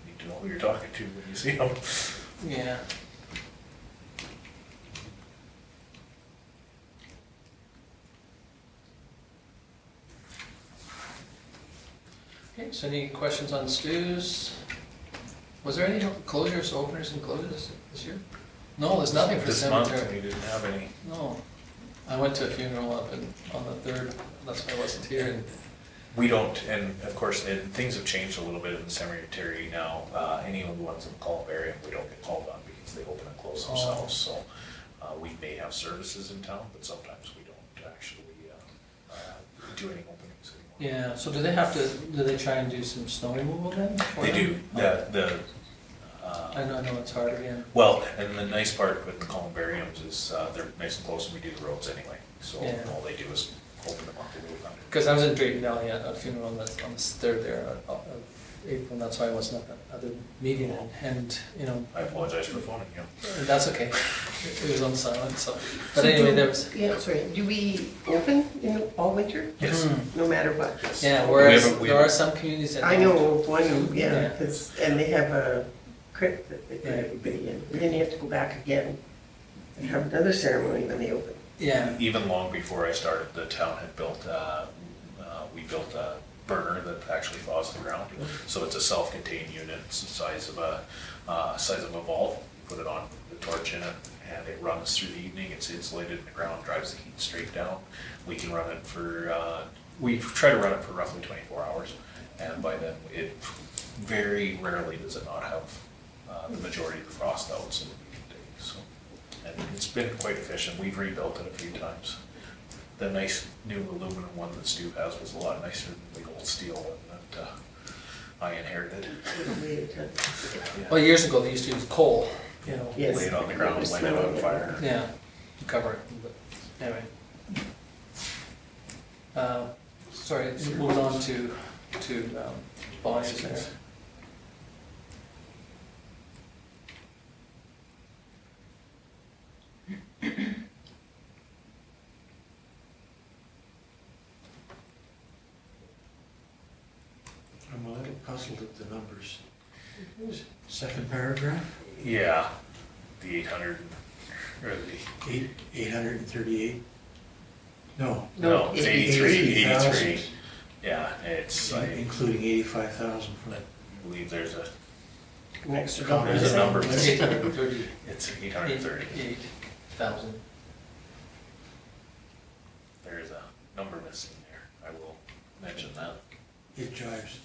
Need to know who you're talking to when you see them. Yeah. Okay, so any questions on Stu's? Was there any closures, openers and closures this year? No, there's nothing for This month, cemetery. we didn't have any. No. I went to a funeral up on the 3rd, that's why I wasn't here. And We don't, and of course, things have changed a little bit in the cemetery now. Any of the ones in the Columbarium, we don't get called on because they open and close themselves. So we may have services in town, but sometimes we don't actually do any openings anymore. Yeah, so do they try and do some snow removal then? for They them? do. I know it's harder, yeah. Well, and the nice part with the columbariums is they're nice and close and we do the roads anyway. So Yeah. all they do is open them up and move on. Because I was in Drayton Valley at a funeral that's on the 3rd there of April, and that's why I wasn't at that other meeting, and, I apologize for phoning you. that's okay. It was on silent, so, but anyway, there was, Yeah, sorry, do we open all winter? Yes. Hmm. No matter what? Yeah, whereas We there haven't- are some communities that I don't. know of one, yeah, Yeah. 'cause- and they have a crypt that they put Yeah. everybody in. And then you have to go back again and have another ceremony when they open. Yeah, Even long before I started, the town had built, we built a burner that actually thaws the ground. So it's a self-contained unit, it's the size of a vault. put it on the torch in it, and it runs through the evening, it's insulated in the ground, drives the heat straight down. We can run it for, we try to run it for roughly 24 hours, and by then, it very rarely does it not have the majority of the frost out, so we can take, so. And it's been quite efficient, we've rebuilt it a few times. The nice new aluminum one that Stu has was a lot nicer than the old steel one that I inherited. Well, years ago, they used to use coal, you know. Yes. Lay it on the ground and light it on fire. Yeah, to cover it, but anyway. Sorry, moving on to bonds there. I'm a little puzzled at the numbers. Second paragraph, Yeah, the 800, or the, 838? No, no, it's 83, 80,000. 83. Yeah, it's, I Including 85,000 from it. believe there's a, An extra There's a number. It's 830. it's 830. 8,000. There's a number missing there, I will mention that. It jives,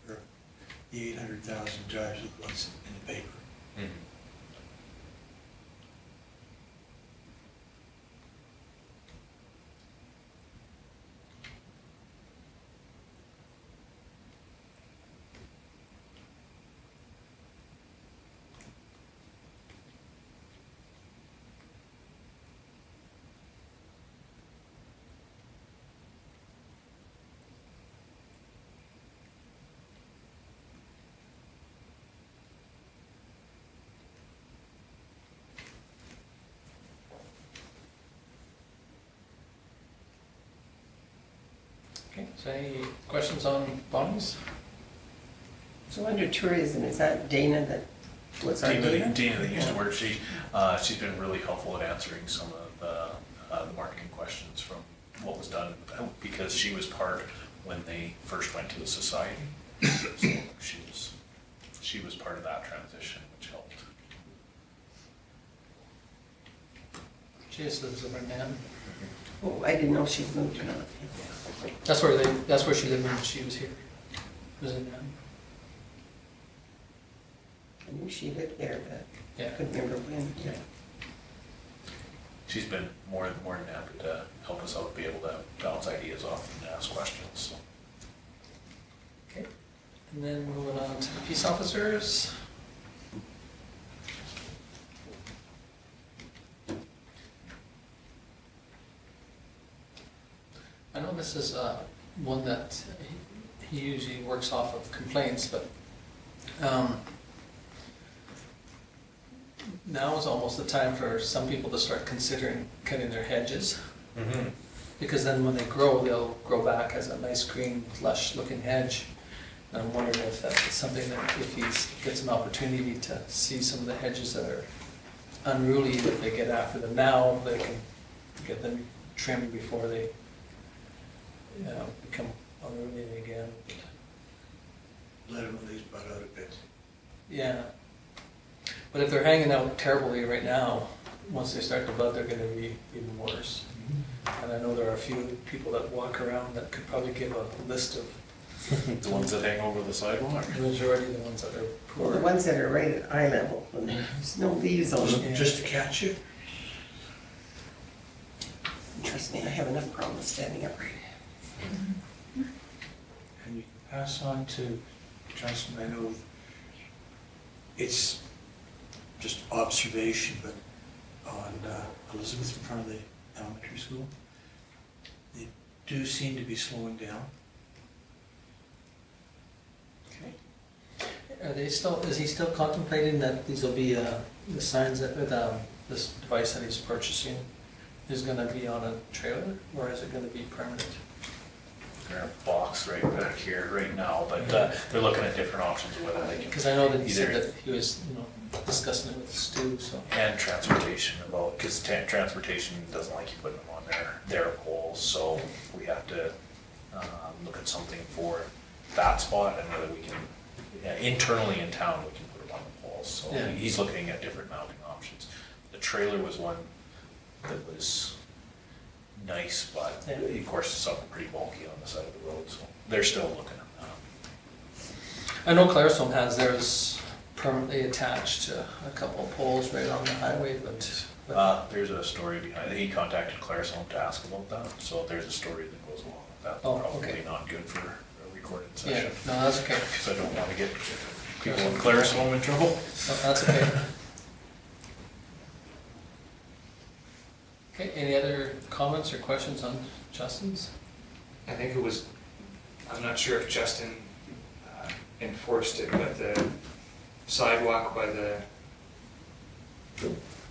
or the 800,000 jives with what's in the paper. Okay, so any questions on bonds? So under tourism, is that Dana that was our Dana? Dana that used to work, she's been really helpful at answering some of the marketing questions from what was done, because she was part when they first went to the society. So she was part of that transition, which helped. She just lives over in Nan. Oh, I didn't know she'd moved or not. That's where she lived when she was here. Was in Nan. I knew she lived there, but I Yeah. couldn't remember when. Yeah. She's been more than happy to help us out, be able to bounce ideas off and ask questions, so. Okay, and then moving on to the peace officers. I know this is one that he usually works off of complaints, but now is almost the time for some people to start considering cutting their hedges. Because then when they grow, they'll grow back as a nice green, lush looking hedge. And I'm wondering if that's something that if he gets an opportunity to see some of the hedges that are unruly, if they get after them now, they can get them trimmed before they become unruly again. Let them at least bud out a bit. Yeah. But if they're hanging out terribly right now, once they start to bud, they're gonna be even worse. And I know there are a few people that walk around that could probably give a list of The ones that hang over the sidewalk. the majority of the ones that are Well, the poor. ones that are right at eye level, and there's no leaves on them. Just to catch you? Trust me, I have enough problems standing upright. And you can pass on to Justin, I know it's just observation, but on Elizabeth in front of the elementary school, they do seem to be slowing down. Okay. Are they still, is he still contemplating that these will be, the signs that, this device that he's purchasing is gonna be on a trailer, or is it gonna be permanent? They're in a box right back here right now, but they're looking at different options of whether they can. Because I know that he said either- that he was, discussing it with Stu, so. And transportation about, because transportation doesn't like you putting them on their poles, so we have to look at something for that spot and whether we can, internally in town, we can put them on the pole. vehicles, so Yeah. he's looking at different mounting options. The trailer was one that was nice, but Yeah. of course, it's something pretty bulky on the side of the road, so they're still looking at that. I know Claresholm has theirs permanently attached to a couple of poles right on the highway, but There's a story behind it. He contacted Claresholm to ask about that, so there's a story that goes along with that. Oh, Probably okay. not good for a recorded yeah, session, no, that's okay. because I don't want to get people in Claresholm in trouble. No, that's okay. Okay, any other comments or questions on Justin's? I think it was, I'm not sure if Justin enforced it, but the sidewalk by the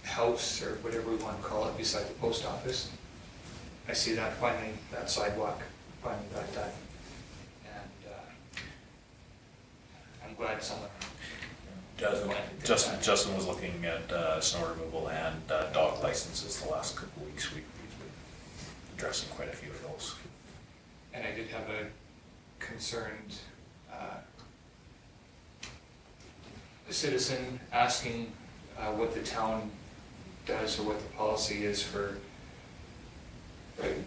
house, or whatever we want to call it, beside the post office. I see that finally, that sidewalk finally got done. And I'm glad someone. Justin was looking at snow removal and dog licenses the last couple of weeks. We've been addressing quite a few of those. And I did have a concerned citizen asking what the town does or what the policy is for,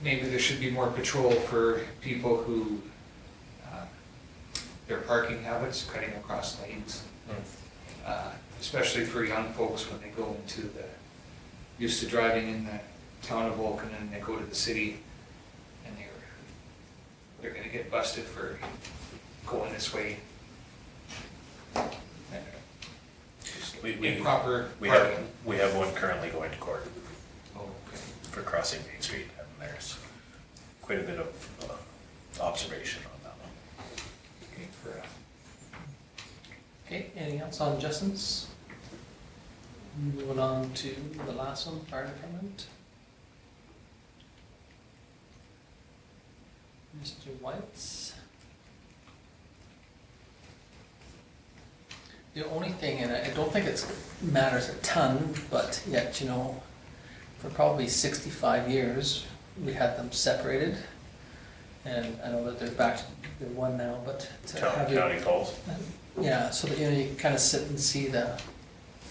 maybe there should be more patrol for people who, their parking habits, cutting across lanes. Especially for young folks when they go into used to driving in the town of Vulcan and they go to the city and they're gonna get busted for going this way. Improper We parking. have one currently going to court Oh, okay. for crossing Main Street, and there's quite a bit of observation on that one. Okay, for, Okay, anything else on Justin's? Moving on to the last one, fire department. Mr. White's. The only thing, and I don't think it matters a ton, but yet, you know, for probably 65 years, we had them separated. And I know that they're back, they're one now, but to have you. County calls. Yeah, so that, you know, you kind of sit and see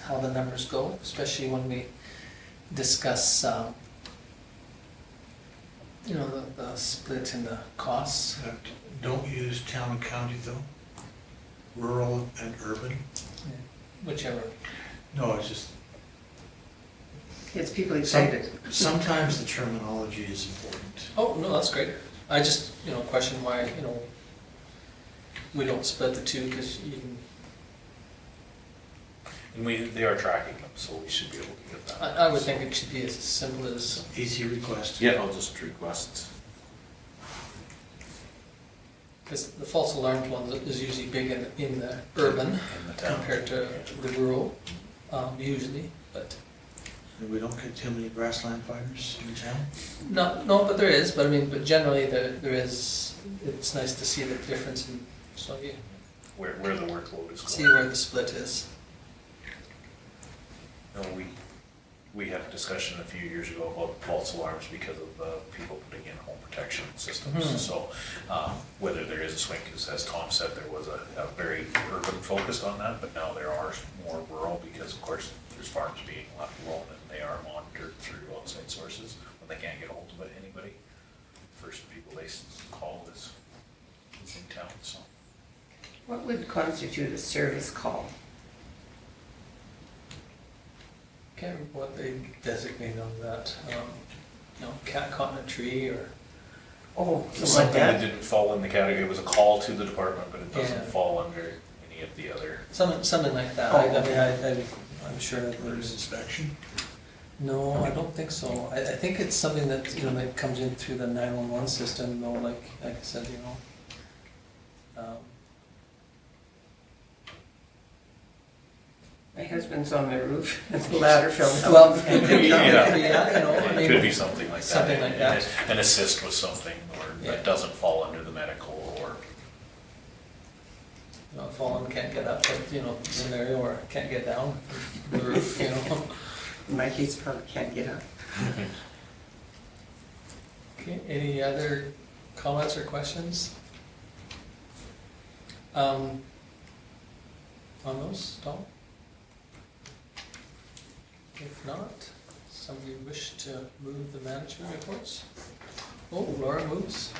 how the numbers go, especially when we discuss, you know, the split in the costs. Don't use town and county though, rural and urban. Whichever. No, it's just, Gets people excited. sometimes the terminology is important. Oh, no, that's great. I just, you know, question why, you know, we don't split the two, because you can, And they are tracking them, so we should be able to get that. I would think it should be as simple as, Easy request. Yeah, I'll just request. because the false alarm one is usually big in the urban In the town. compared to the rural, usually, but. And we don't get too many grassland fires in town. No, but there is, but I mean, but generally there is, it's nice to see the difference in, so you Where the workload is going. see where the split is. No, we had a discussion a few years ago about false alarms because of people putting in home protection systems. Mhm. So whether there is a swing, because as Tom said, there was a very urban focused on that, but now there are more rural because of course there's farms being left alone and they are monitored through outside sources when they can't get hold of anybody. First people they call is in town, so. What would constitute a service call? Can't remember what they designate on that, you know, cat caught in a tree or, Oh, something like Something that that? didn't fall in the category, it was a call to the department, but it Yeah. doesn't fall under any of the other. something like that. Oh, I mean, okay. I'm sure that There's there's, inspection. no, I don't think so. I think it's something that, you know, that comes in through the 911 system, though, like I said, you know. My husband's on my roof, and the ladder fell down. Well, it could be, Yeah. you know, I mean. Could be something like that. Something like that. An assist with something, or Yeah. that doesn't fall under the medical, or, You know, fallen, can't get up, but, you know, scenario where can't get down from the roof, you know. In my case, probably can't get up. Okay, any other comments or questions? On those, Tom? If not, somebody wish to move the management reports? Oh, Laura moves.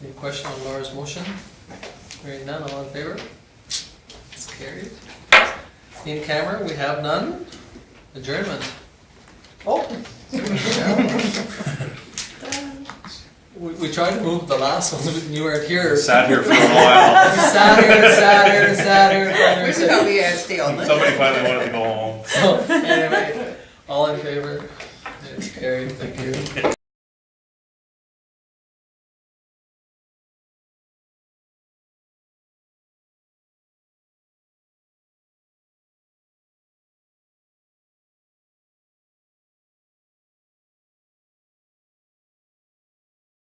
Any question on Laura's motion? Hearing none, all in favor? It's carried. In camera, we have none. Adjournment. Oh! We tried to move the last one when you weren't here. Sat here for a while. Sadder. We thought we had to stay all night. Somebody finally wanted to go home. So, anyway, all in favor? It's carried, thank you.